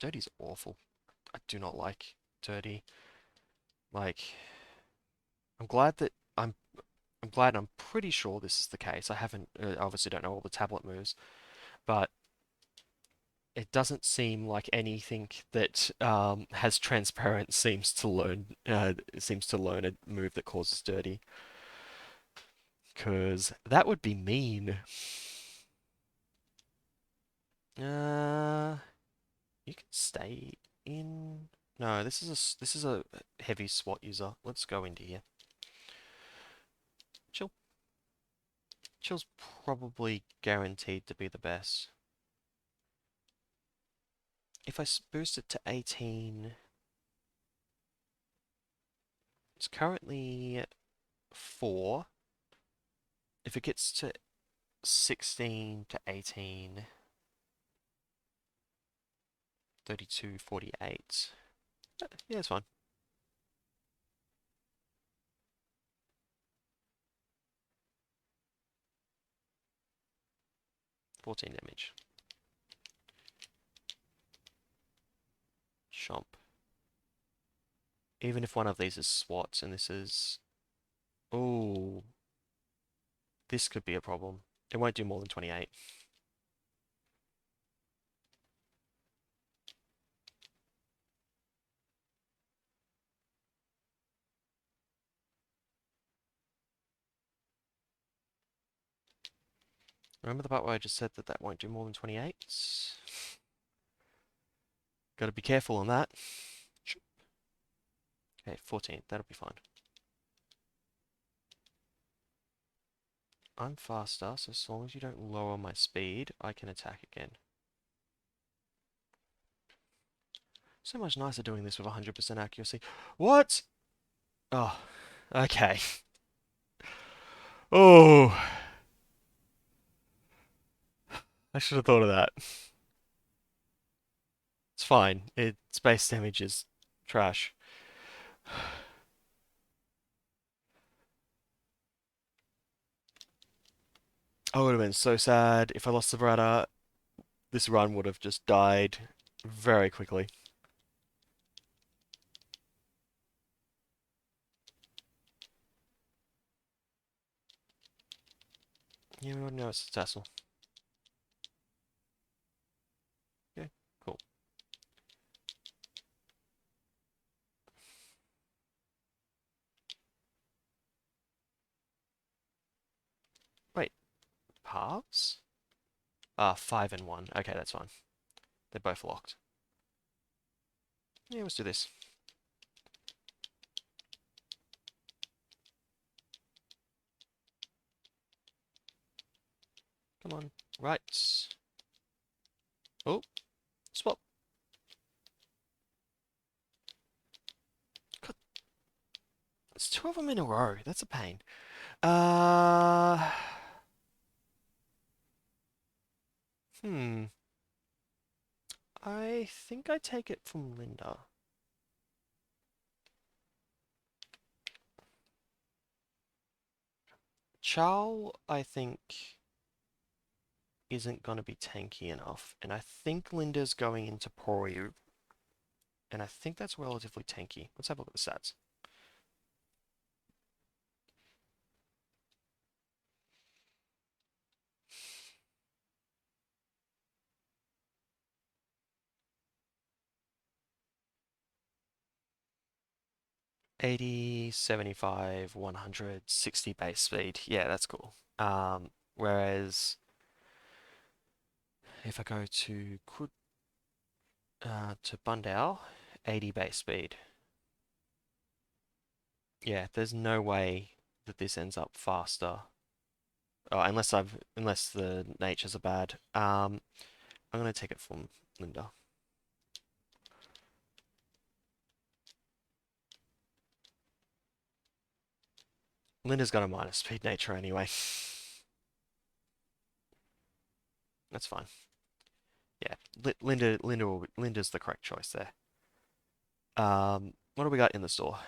Speaker 1: Dirty's awful. I do not like Dirty. Like, I'm glad that I'm glad I'm pretty sure this is the case. I haven't obviously don't know all the tablet moves, but it doesn't seem like anything that has transparent seems to learn a move that causes dirty. Cause that would be mean. Uh, you can stay in. No, this is a heavy SWAT user. Let's go into here. Chill. Chill's probably guaranteed to be the best. If I boost it to 18, it's currently 4. If it gets to 16 to 18, 32, 48. Yeah, it's fine. 14 damage. Chomp. Even if one of these is SWAT and this is... Oh, this could be a problem. It won't do more than 28. Remember the part where I just said that that won't do more than 28? Gotta be careful on that. Okay, 14. That'll be fine. I'm faster, so as long as you don't lower my speed, I can attack again. So much nicer doing this with 100% accuracy. What? Oh, okay. Oh, I should have thought of that. It's fine. Its base damage is trash. I would have been so sad if I lost the Verada. This run would have just died very quickly. Yeah, we already know it's a tassel. Okay, cool. Wait, halves? 5 and 1. Okay, that's fine. They're both locked. Yeah, let's do this. Come on. Right. Oh, swap. two of them in a row. That's a pain. Uh, hmm. I think I take it from Linda. Charl, I think, isn't going to be tanky enough, and I think Linda's going into Poryu, and I think that's relatively tanky. Let's have a look at the stats. 80, 75, 100, 60 base speed. Yeah, that's cool. Whereas if I go to Bundao, 80 base speed. Yeah, there's no way that this ends up faster. Oh, unless the natures are bad. I'm gonna take it from Linda. Linda's got a minus speed nature anyway. That's fine. Yeah, Linda's the correct choice there. What do we got in the store?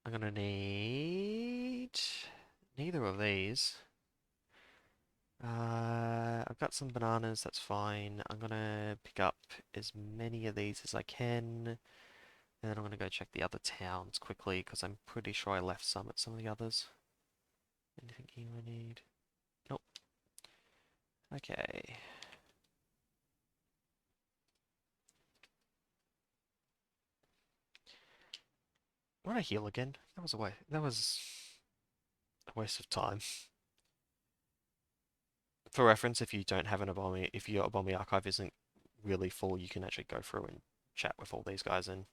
Speaker 1: I'm gonna need neither of these. I've got some bananas, that's fine. I'm gonna pick up as many of these as I can, and then I'm gonna go check the other towns quickly because I'm pretty sure I left some at some of the others. Anything you need? Nope. Okay. Want to heal again? That was a waste. That was a waste of time. For reference, if you don't have an Abomi, if your Abomi archive isn't really full, you can actually go through and chat with all these guys and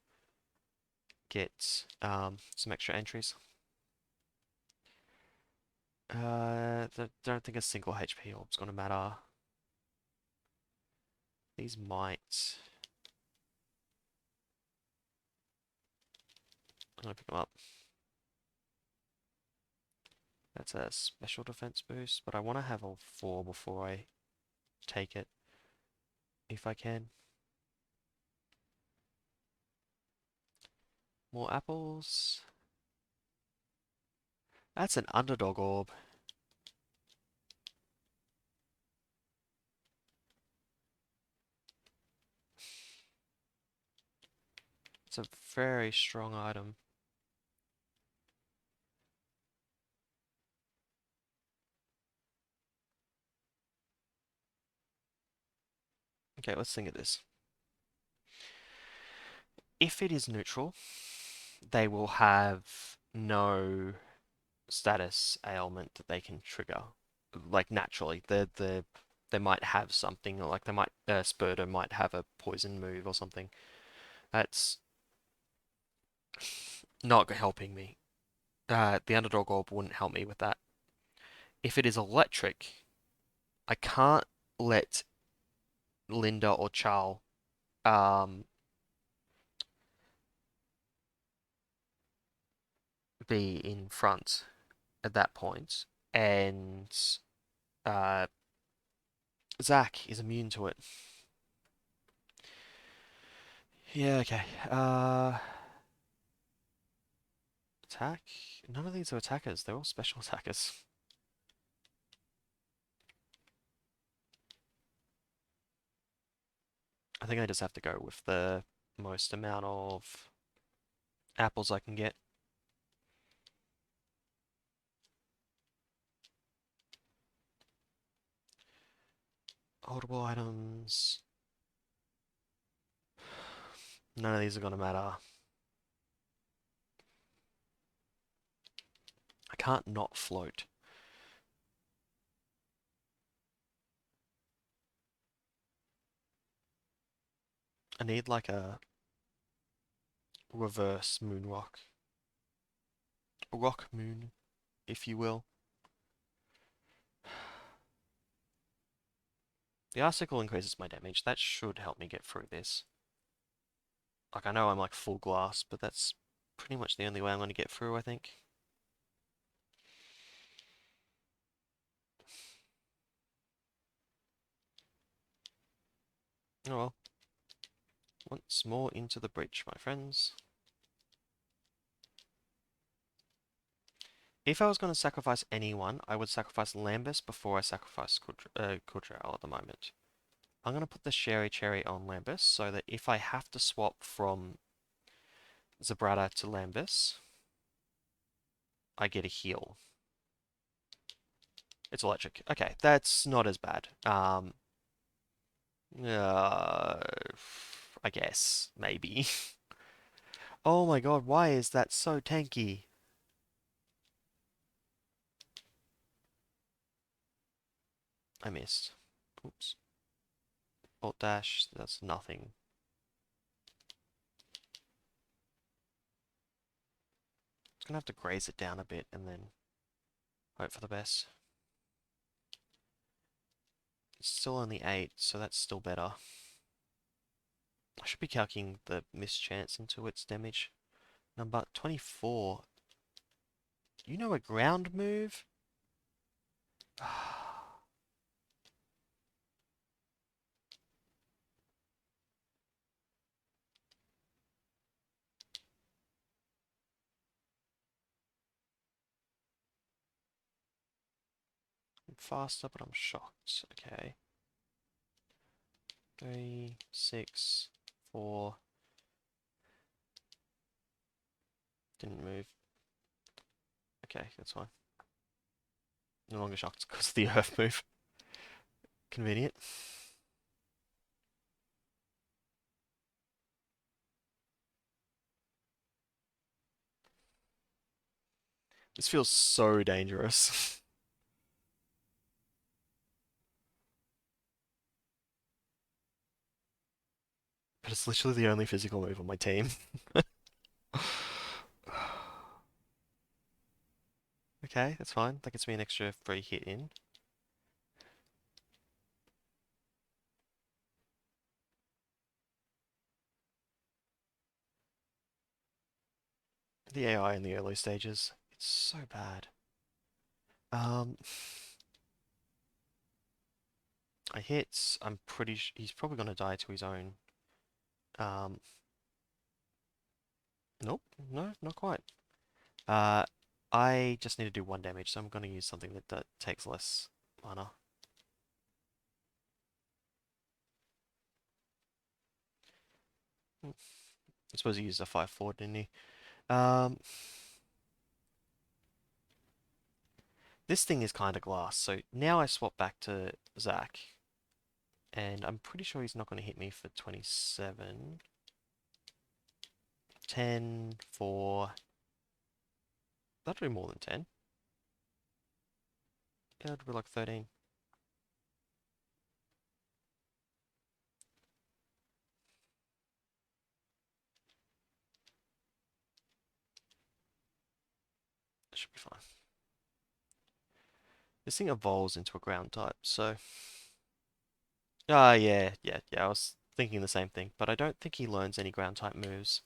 Speaker 1: get some extra entries. Don't think a single HP orb's gonna matter. These might. I'm gonna pick them up. That's a special defense boost, but I want to have all four before I take it, if I can. More apples. That's an underdog orb. It's a very strong item. Okay, let's think of this. If it is neutral, they will have no status ailment that they can trigger, like naturally. They might have something, like they might Spurter might have a poison move or something. That's not helping me. The underdog orb wouldn't help me with that. If it is electric, I can't let Linda or Charl um, be in front at that point, and uh, Zach is immune to it. Yeah, okay. Attack? None of these are attackers. They're all special attackers. I think I just have to go with the most amount of apples I can get. Holdable items. None of these are gonna matter. I can't not float. I need like a reverse moon rock. A rock moon, if you will. The icicle increases my damage. That should help me get through this. Like, I know I'm like full glass, but that's pretty much the only way I'm going to get through, I think. Oh well. Once more into the breach, my friends. If I was going to sacrifice anyone, I would sacrifice Lambus before I sacrifice Kudral at the moment. I'm going to put the Sherry Cherry on Lambus so that if I have to swap from Zabrata to Lambus, I get a heal. It's electric. Okay, that's not as bad. Uh, I guess, maybe. Oh my god, why is that so tanky? I missed. Oops. Alt dash, that's nothing. Gonna have to graze it down a bit and then hope for the best. It's still only 8, so that's still better. I should be calculating the mischance into its damage. Number 24. You know a ground move? I'm faster, but I'm shocked. Okay. 3, 6, 4. Didn't move. Okay, that's fine. No longer shocked because of the earth move. Convenient. This feels so dangerous. But it's literally the only physical move on my team. Okay, that's fine. That gets me an extra free hit in. The AI in the early stages, it's so bad. Um, I hit. I'm pretty. He's probably gonna die to his own. Um, nope, no, not quite. Uh, I just need to do 1 damage, so I'm gonna use something that takes less mana. I suppose he used a 5/4, didn't he? Um, this thing is kind of glass, so now I swap back to Zach, and I'm pretty sure he's not going to hit me for 27. 10, 4. That'll be more than 10. Yeah, it'll be like 13. That should be fine. This thing evolves into a ground type, so... Ah, yeah. I was thinking the same thing, but I don't think he learns any ground type moves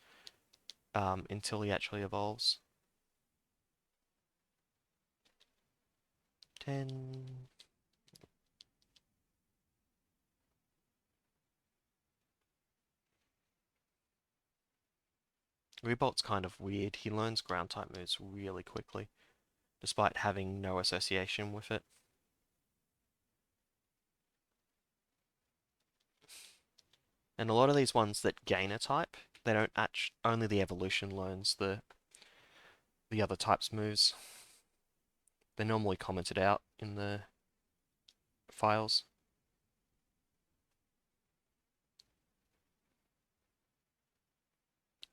Speaker 1: until he actually evolves. 10... Rebolt's kind of weird. He learns ground type moves really quickly, despite having no association with it. And a lot of these ones that gain a type, they don't only the evolution learns the other type's moves. They're normally commented out in the files.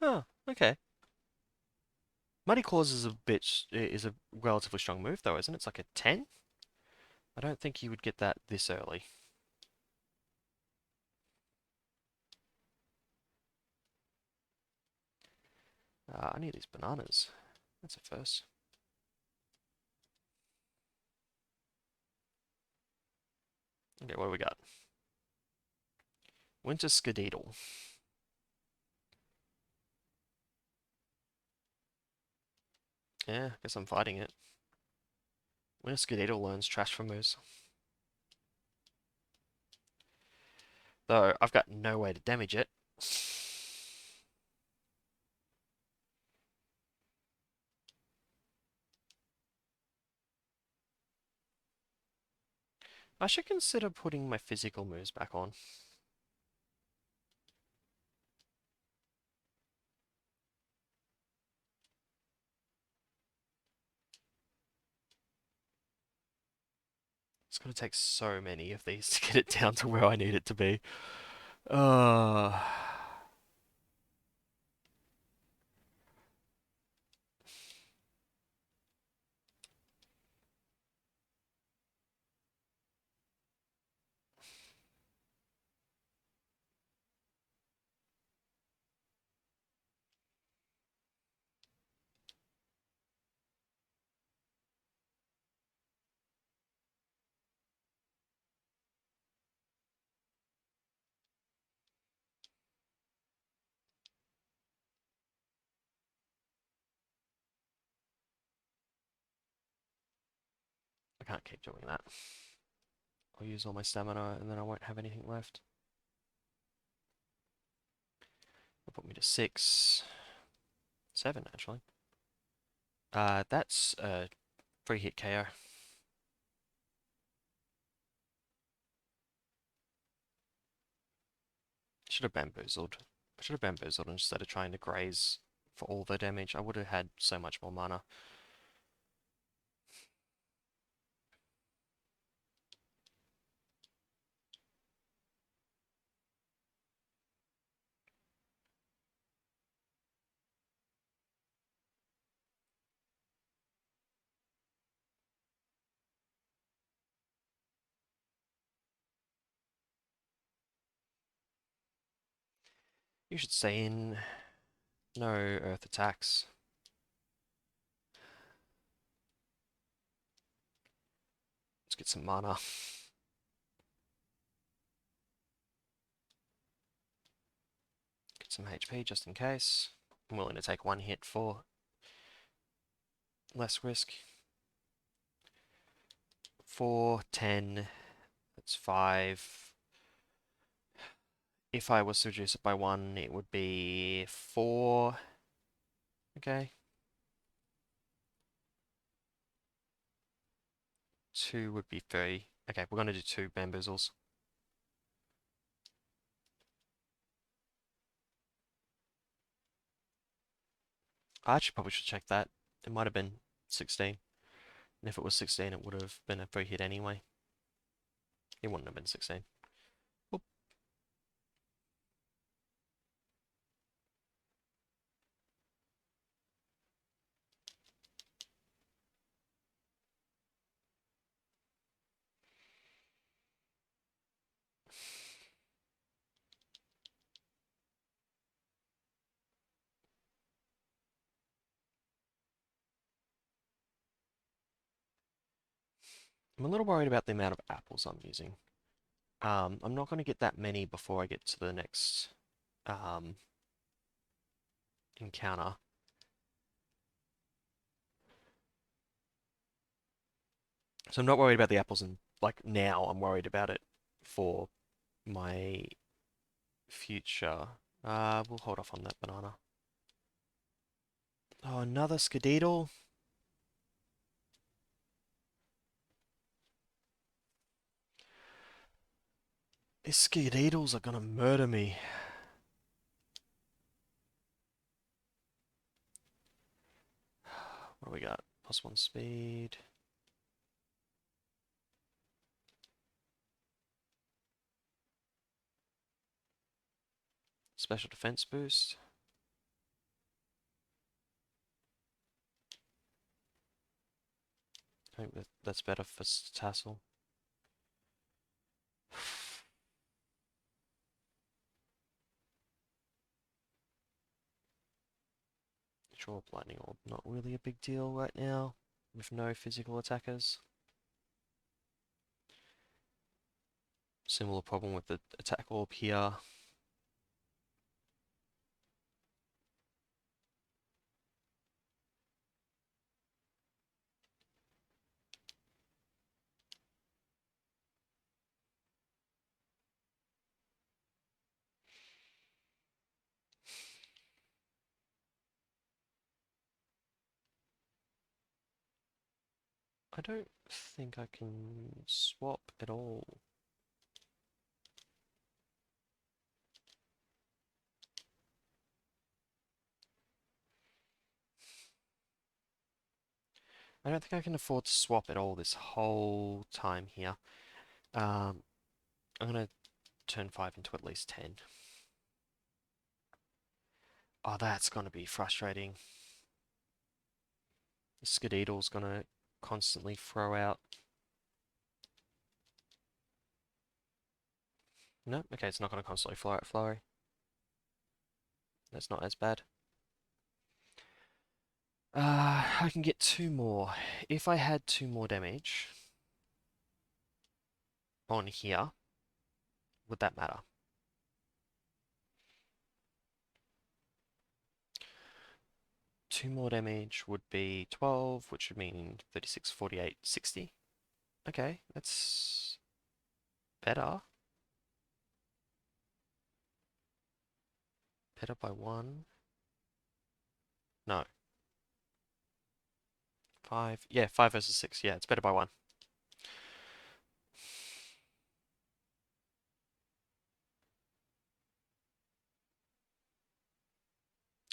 Speaker 1: Oh, okay. Muddy Claws is a relatively strong move though, isn't it? It's like a 10? I don't think you would get that this early. I need these bananas. That's a first. Okay, what do we got? Winter Skedaddle. Yeah, I guess I'm fighting it. Winter Skedaddle learns trash from moves. Though, I've got no way to damage it. I should consider putting my physical moves back on. It's gonna take so many of these to get it down to where I need it to be. Uh, I can't keep doing that. I'll use all my stamina and then I won't have anything left. That'll put me to 6. 7, actually. That's a free hit KO. Should have bamboozled. I should have bamboozled instead of trying to graze for all the damage. I would have had so much more mana. You should stay in. No earth attacks. Let's get some mana. Get some HP just in case. I'm willing to take one hit for less risk. 4, 10. That's 5. If I was to reduce it by 1, it would be 4. Okay. 2 would be 3. Okay, we're going to do 2 bamboozles. I actually probably should check that. It might have been 16. And if it was 16, it would have been a free hit anyway. It wouldn't have been 16. Oop. I'm a little worried about the amount of apples I'm using. I'm not going to get that many before I get to the next encounter. So I'm not worried about the apples and like now I'm worried about it for my future. We'll hold off on that banana. Oh, another Skedaddle. These Skedaddles are gonna murder me. What do we got? +1 speed. Special defense boost. I think that's better for Tassel. Draw Lightning Orb, not really a big deal right now, with no physical attackers. Similar problem with the attack orb here. I don't think I can swap at all. I don't think I can afford to swap at all this whole time here. I'm gonna turn 5 into at least 10. Oh, that's gonna be frustrating. The Skedaddle's gonna constantly throw out. No, okay, it's not gonna constantly throw out Flurry. That's not as bad. I can get 2 more. If I had 2 more damage on here, would that matter? 2 more damage would be 12, which would mean 36, 48, 60. Okay, that's better. Better by 1. No, 5. Yeah, 5 versus 6. Yeah, it's better by 1.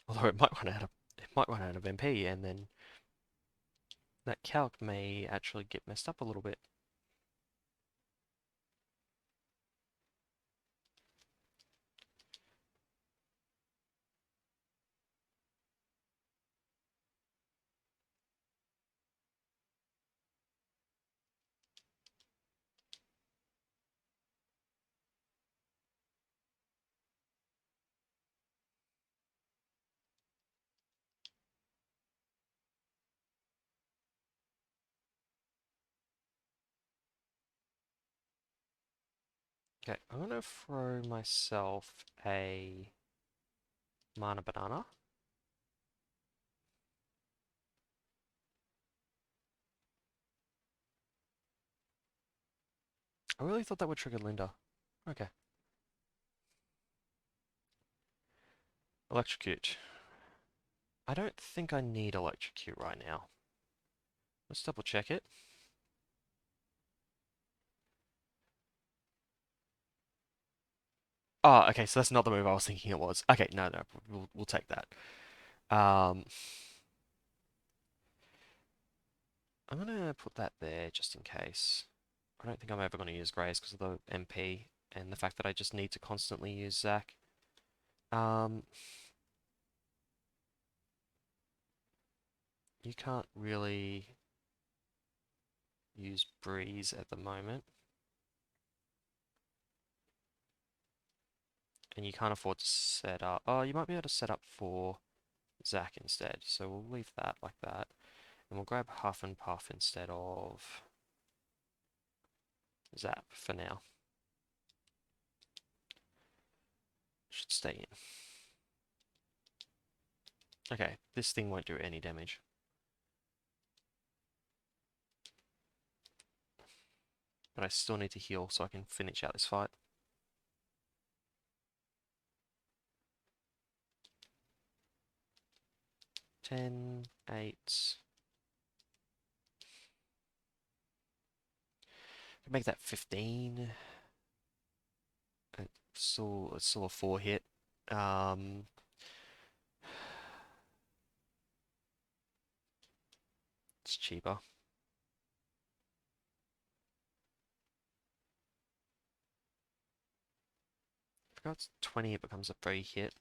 Speaker 1: Although it might run out of MP, and then that calc may actually get messed up a little bit. Okay, I'm gonna throw myself a mana banana. I really thought that would trigger Linda. Okay. Electrocute. I don't think I need electrocute right now. Let's double check it. Oh, okay, so that's not the move I was thinking it was. Okay, no, we'll take that. Um, I'm gonna put that there just in case. I don't think I'm ever gonna use Graze because of the MP and the fact that I just need to constantly use Zac. Um, you can't really use Breeze at the moment. And you can't afford to set up. Oh, you might be able to set up for Zac instead. So we'll leave that like that. And we'll grab Huff and Puff instead of Zap for now. Should stay in. Okay, this thing won't do any damage. But I still need to heal so I can finish out this fight. Ten, 8. Make that 15. It's still a 4 hit. Um, it's cheaper. If it's 20, it becomes a 3 hit.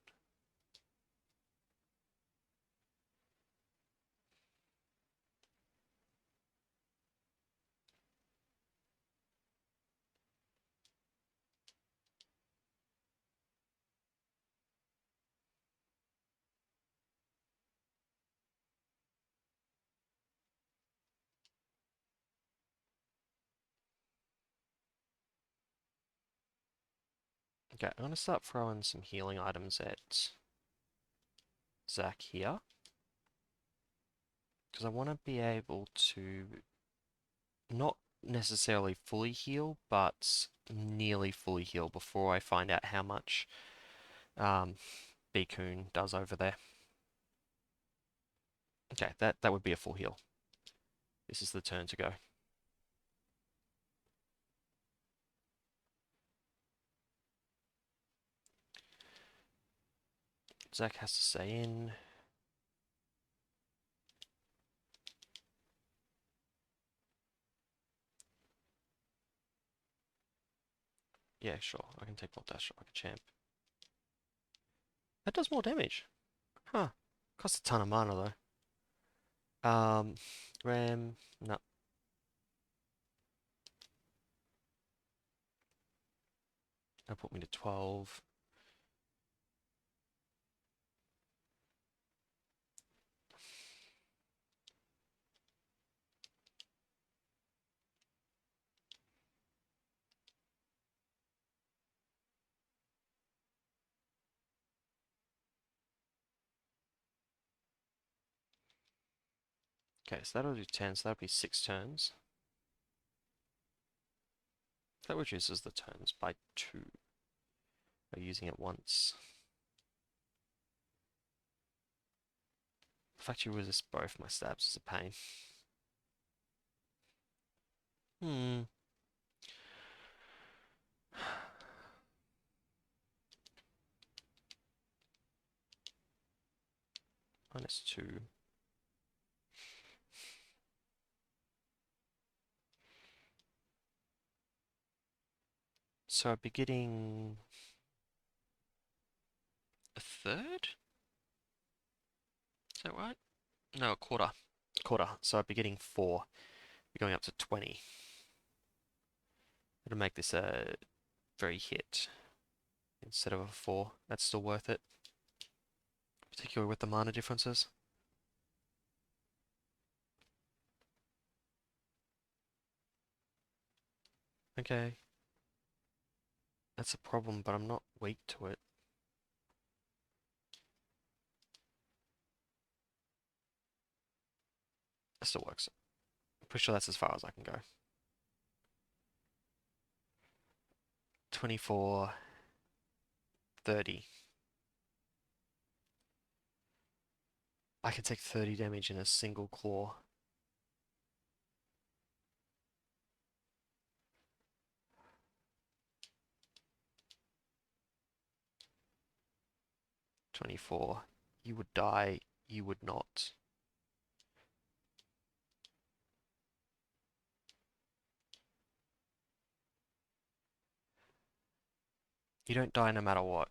Speaker 1: Okay, I'm going to start throwing some healing items at Zac here. Because I want to be able to not necessarily fully heal, but nearly fully heal before I find out how much Bikun does over there. Okay, that would be a full heal. This is the turn to go. Zach has to stay in. Yeah, sure. I can take more dash like a champ. That does more damage. Huh. Costs a ton of mana though. Ram. No. That put me to 12. Okay, so that'll do 10, so that'll be 6 turns. That reduces the turns by 2 by using it once. The fact you resist both my stabs is a pain. Hmm. -2. So I'd be getting a third? Is that right? No, a quarter. Quarter. So I'd be getting 4. Be going up to 20. It'll make this a very hit instead of a 4. That's still worth it, particularly with the mana differences. Okay. That's a problem, but I'm not weak to it. That still works. I'm pretty sure that's as far as I can go. 24, 30. I can take 30 damage in a single claw. "24. You would die, you would not." You don't die no matter what.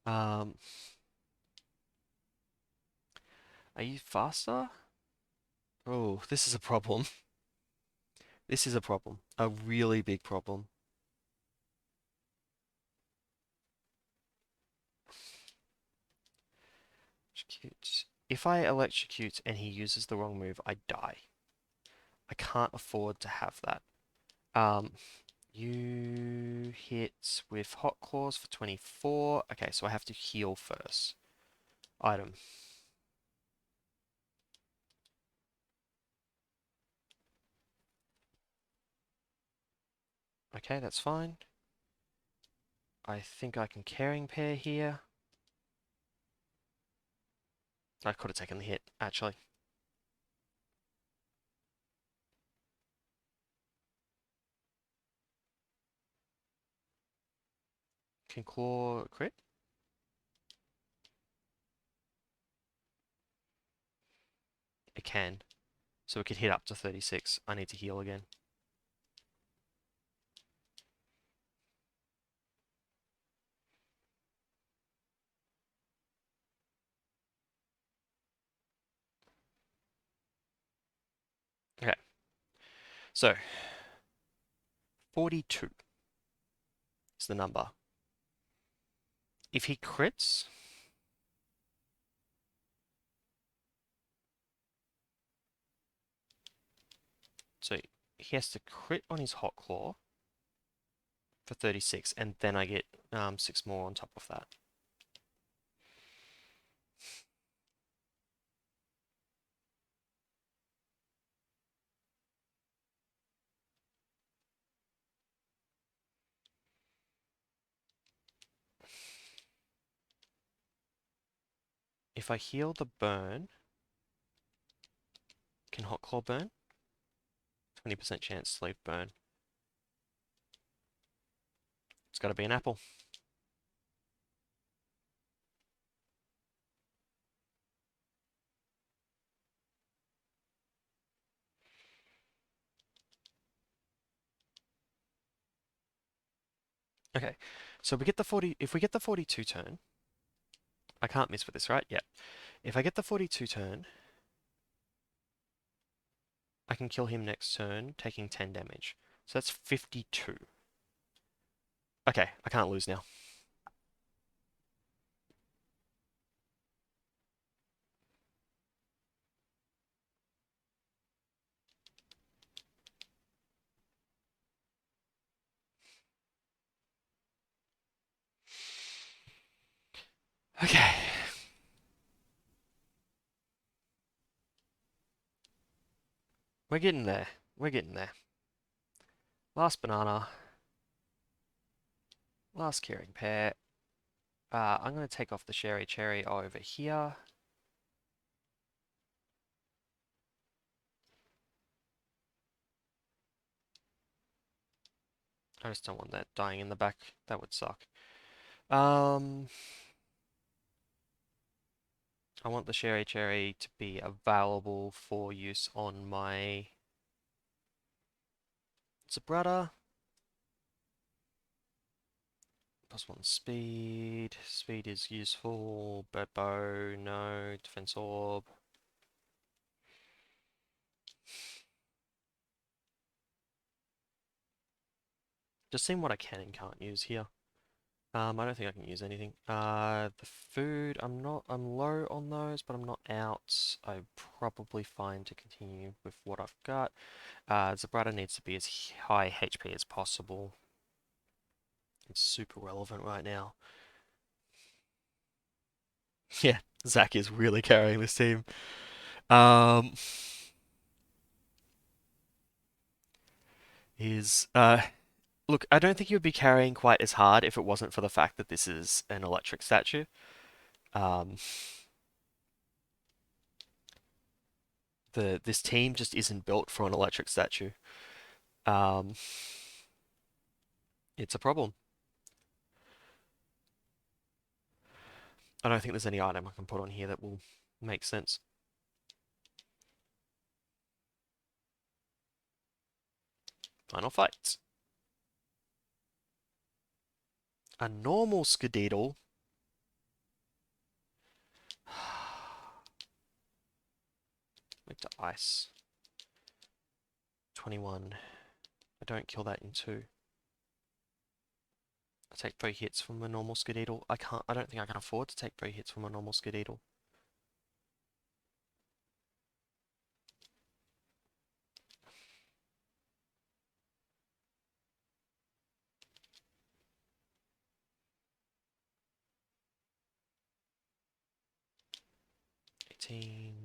Speaker 1: Um, are you faster? Oh, this is a problem. This is a problem. A really big problem. Execute. If I electrocute and he uses the wrong move, I die. I can't afford to have that. You hit with Hot Claws for 24. Okay, so I have to heal first. Item. Okay, that's fine. I think I can Caring Pair here. I could have taken the hit, actually. Can Claw crit? It can. So it could hit up to 36. I need to heal again. Okay. So, 42 is the number. If he crits, so he has to crit on his Hot Claw for 36, and then I get 6 more on top of that. If I heal the burn, can Hot Claw burn? 20% chance to leave burn. It's got to be an apple. Okay, so we get the 40. If we get the 42 turn, I can't miss with this, right? Yeah. If I get the 42 turn, I can kill him next turn, taking 10 damage. So that's 52. Okay, I can't lose now. Okay. We're getting there. We're getting there. Last banana. Last caring pair. I'm going to take off the sherry cherry over here. I just don't want that dying in the back. That would suck. I want the sherry cherry to be available for use on my Zabrata. +1 speed. Speed is useful. Bird bow, no. Defense orb. Just seeing what I can and can't use here. I don't think I can use anything. The food, I'm low on those, but I'm not out. I'm probably fine to continue with what I've got. Zabrata needs to be as high HP as possible. It's super relevant right now. Yeah, Zach is really carrying this team. Um, is look, I don't think you would be carrying quite as hard if it wasn't for the fact that this is an electric statue. Um, this team just isn't built for an electric statue. Um, it's a problem. I don't think there's any item I can put on here that will make sense. Final fight. A normal Skadeedle. Make to ice. 21. I don't kill that in 2. I take 3 hits from a normal Skadeedle. I don't think I can afford to take 3 hits from a normal Skadeedle.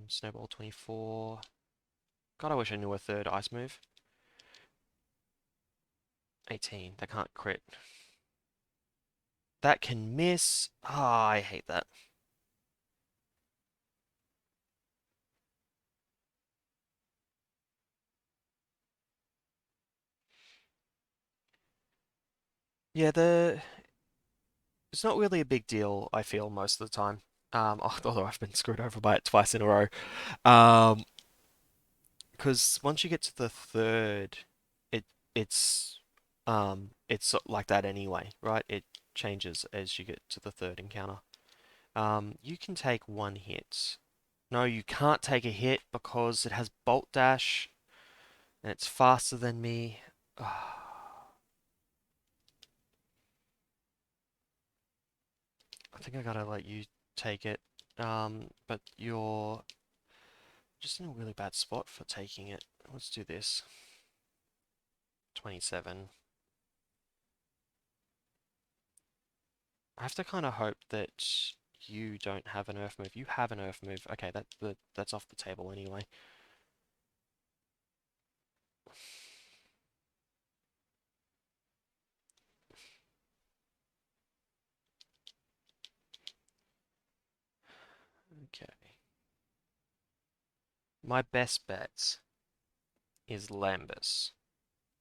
Speaker 1: Snowball 24. God, I wish I knew a third ice move. 18. That can't crit. That can miss. Ah, I hate that. Yeah, it's not really a big deal, I feel, most of the time. Although I've been screwed over by it twice in a row. Um, because once you get to the third, it it's like that anyway, right? It changes as you get to the third encounter. You can take 1 hit. No, you can't take a hit because it has Bolt Dash and it's faster than me. I think I gotta let you take it. But you're just in a really bad spot for taking it. Let's do this. 27. I have to kind of hope that you don't have an Earth move. You have an Earth move. Okay, that's off the table anyway. Okay. My best bets. is Lambus.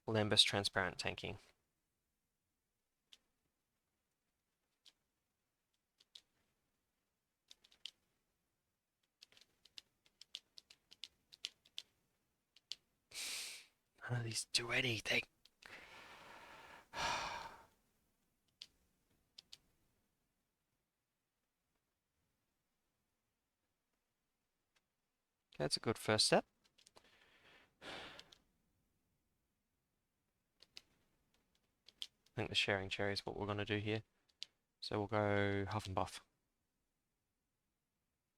Speaker 1: Lambus transparent tanking. None of these do anything. That's a good first step. I think the sharing cherry is what we're going to do here. So we'll go huff and buff.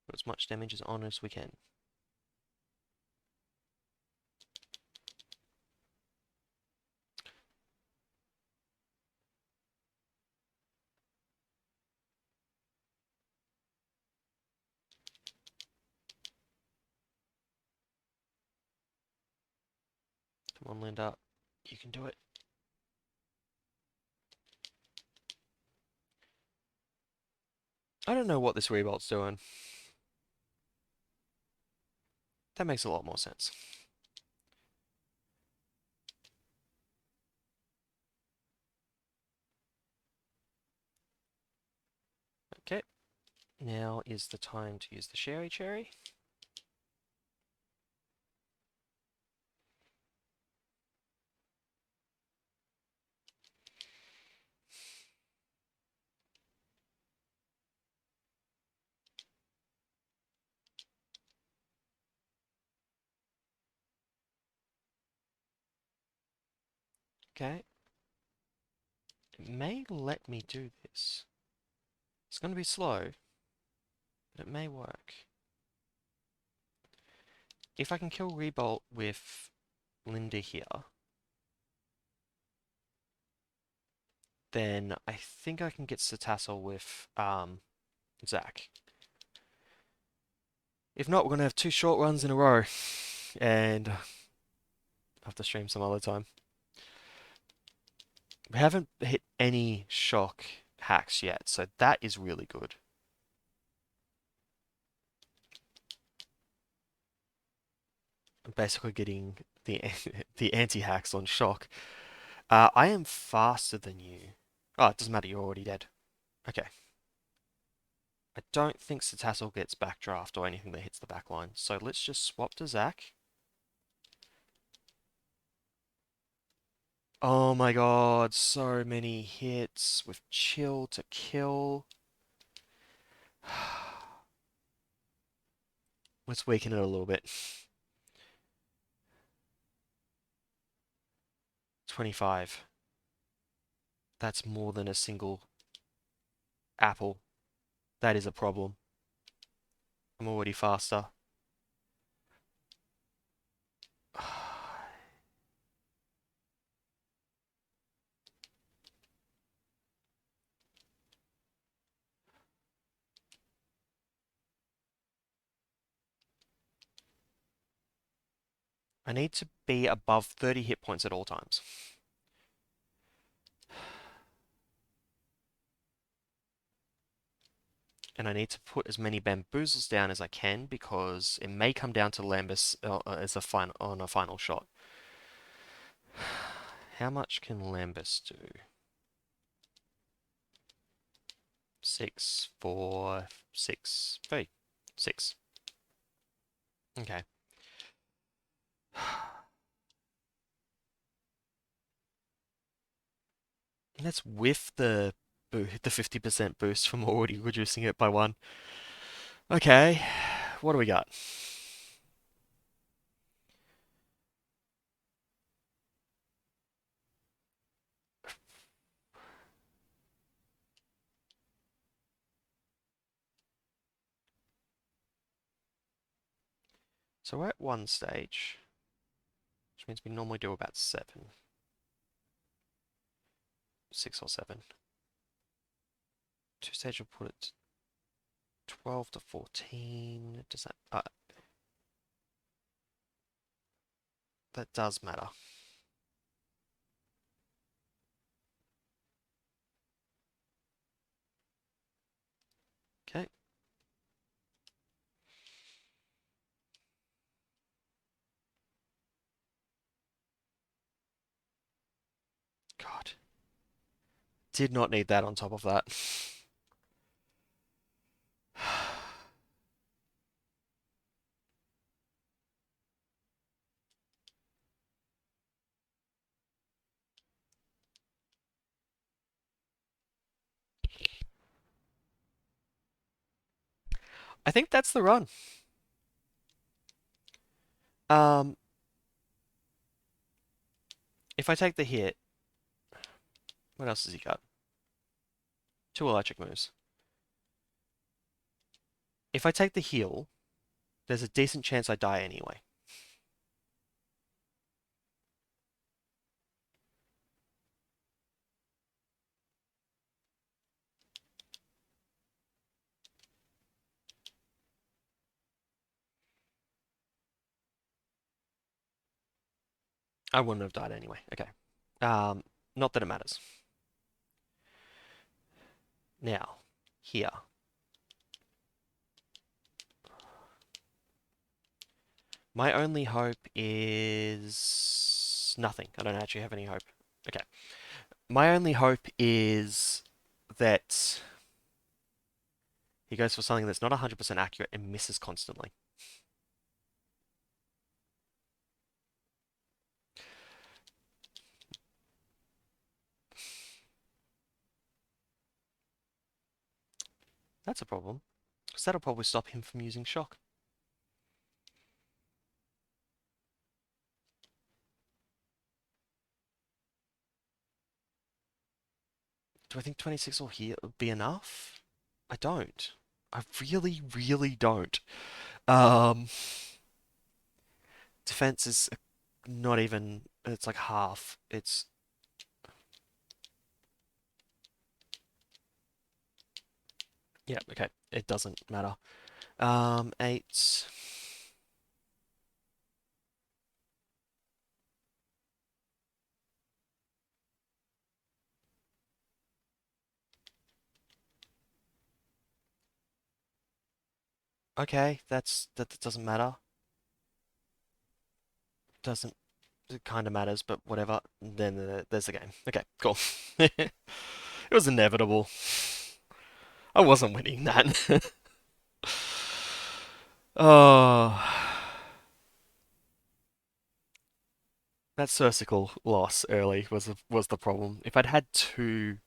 Speaker 1: Put as much damage on as we can. Come on, Linda. You can do it. I don't know what this rebolt's doing. That makes a lot more sense. Okay. Now is the time to use the Sherry Cherry. Okay. It may let me do this. It's going to be slow, but it may work. If I can kill Rebolt with Linda here, then I think I can get Cetassel with Zac. If not, we're going to have 2 short runs in a row, and I'll have to stream some other time. We haven't hit any shock hacks yet, so that is really good. I'm basically getting the the anti-hacks on shock. I am faster than you. Oh, it doesn't matter, you're already dead. Okay. I don't think Cetassel gets backdraft or anything that hits the back line, so let's just swap to Zac. Oh my god, so many hits with chill to kill. Let's weaken it a little bit. 25. That's more than a single apple. That is a problem. I'm already faster. I need to be above 30 hit points at all times. And I need to put as many bamboozles down as I can because it may come down to Lambus on a final shot. How much can Lambus do? 6, 4, 6, 3, 6. Okay. And that's with the 50% boost from already reducing it by 1. Okay, what do we got? So we're at 1 stage, which means we normally do about 7. 6 or 7. 2 stage will put it 12 to 14. Does that... that does matter. Okay. God. Did not need that on top of that. I think that's the run. Um, if I take the hit, what else has he got? Two electric moves. If I take the heal, there's a decent chance I die anyway. I wouldn't have died anyway. Okay. Um, Not that it matters. Now, here. My only hope is nothing. I don't actually have any hope. Okay. My only hope is that he goes for something that's not 100% accurate and misses constantly. That's a problem, because that'll probably stop him from using shock. Do I think 26 will be enough? I don't. I really, really don't. Um, Defense is not even, it's like half. It's, yeah, okay. It doesn't matter. Eight. Okay, that doesn't matter. Doesn't, it kind of matters, but whatever. Then there's the game. Okay, cool. It was inevitable. I wasn't winning that. Oh, that surgical loss early was the problem. If I'd had two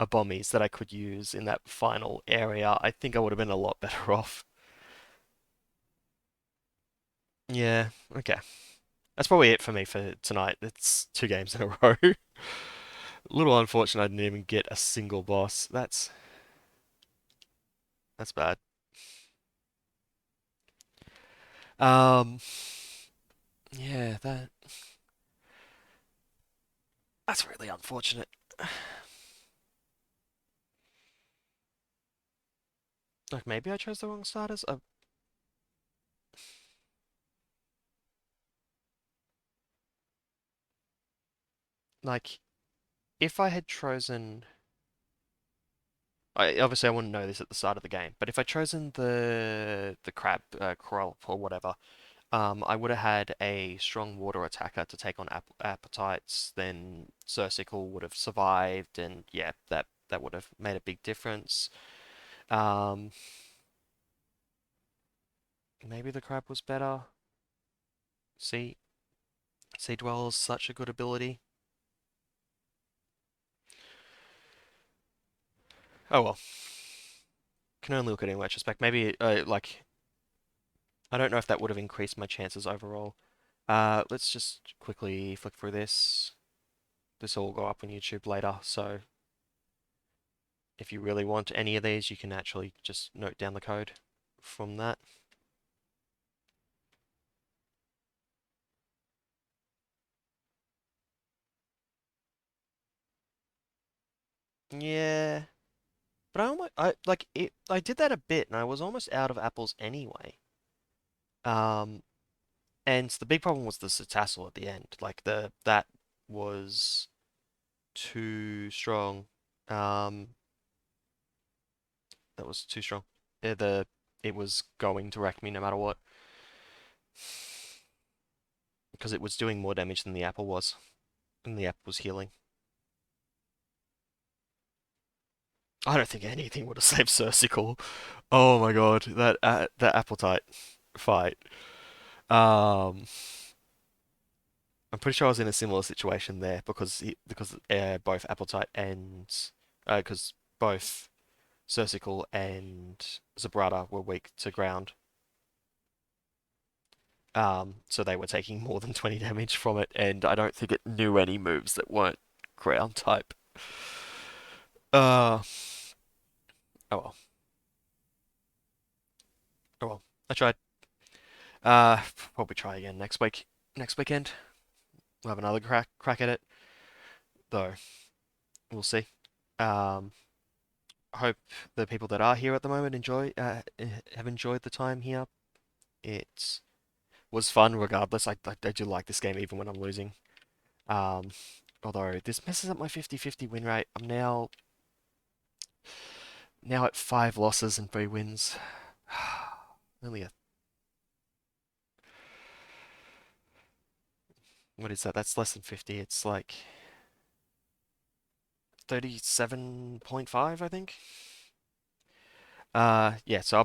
Speaker 1: Abomis that I could use in that final area, I think I would have been a lot better off. Yeah, okay. That's probably it for me for tonight. It's two games in a row. A little unfortunate I didn't even get a single boss. That's bad. Um, yeah, that's really unfortunate. Like maybe I chose the wrong starters. Like if I had chosen, I obviously I wouldn't know this at the start of the game, but if I'd chosen the crab Corral or whatever, I would have had a strong water attacker to take on appetites. Then Sursicle would have survived, and yeah, that would have made a big difference. Um, Maybe the crab was better. Sea Sea Dweller's such a good ability. Oh well, can only look at it in retrospect. Maybe like I don't know if that would have increased my chances overall. Let's just quickly flick through this. This will go up on YouTube later, so if you really want any of these, you can actually just note down the code from that. Yeah, but I like it. I did that a bit, and I was almost out of apples anyway. Um, and the big problem was the Cetacean at the end. Like that was too strong. Um, that was too strong. It was going to wreck me no matter what because it was doing more damage than the apple was, and the apple was healing. I don't think anything would have saved Sursicle. Oh my god, that Appletite fight. Um, I'm pretty sure I was in a similar situation there because both Appletite and because both Sursicle and Zabrata were weak to ground. So they were taking more than 20 damage from it, and I don't think it knew any moves that weren't ground type. Uh, oh well, oh well. I tried. Uh, Probably try again next week. Next weekend, we'll have another crack at it, though. We'll see. Um, I hope the people that are here at the moment have enjoyed the time here. It was fun regardless. I do like this game even when I'm losing. Um, Although this messes up my 50-50 win rate. I'm now at 5 losses and 3 wins. Only a What is that? That's less than 50. It's like 37.5, I think. Yeah. So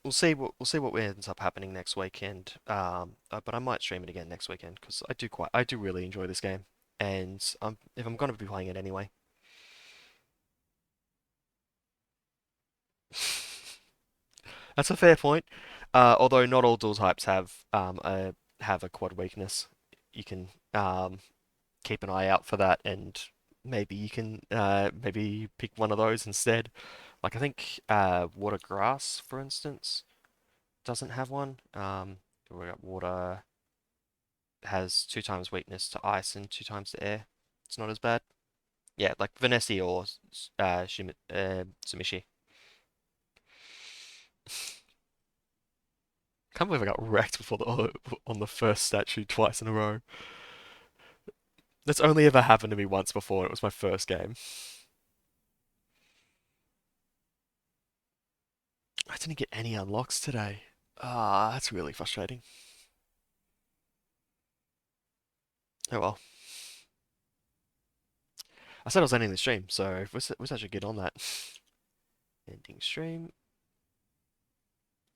Speaker 1: we'll see what ends up happening next weekend. But I might stream it again next weekend because I do really enjoy this game, and if I'm gonna be playing it anyway. That's a fair point. Although not all dual types have a quad weakness. You can keep an eye out for that, and maybe you can maybe pick one of those instead. Like I think water grass, for instance, doesn't have one. We got water has 2 times weakness to ice and 2 times to air. It's not as bad. Yeah, like Vanessa or Sumishi. Can't believe I got wrecked before on the first statue twice in a row. That's only ever happened to me once before, and it was my first game. I didn't get any unlocks today. Ah, that's really frustrating. Oh well. I said I was ending the stream, so we should get on that. Ending stream.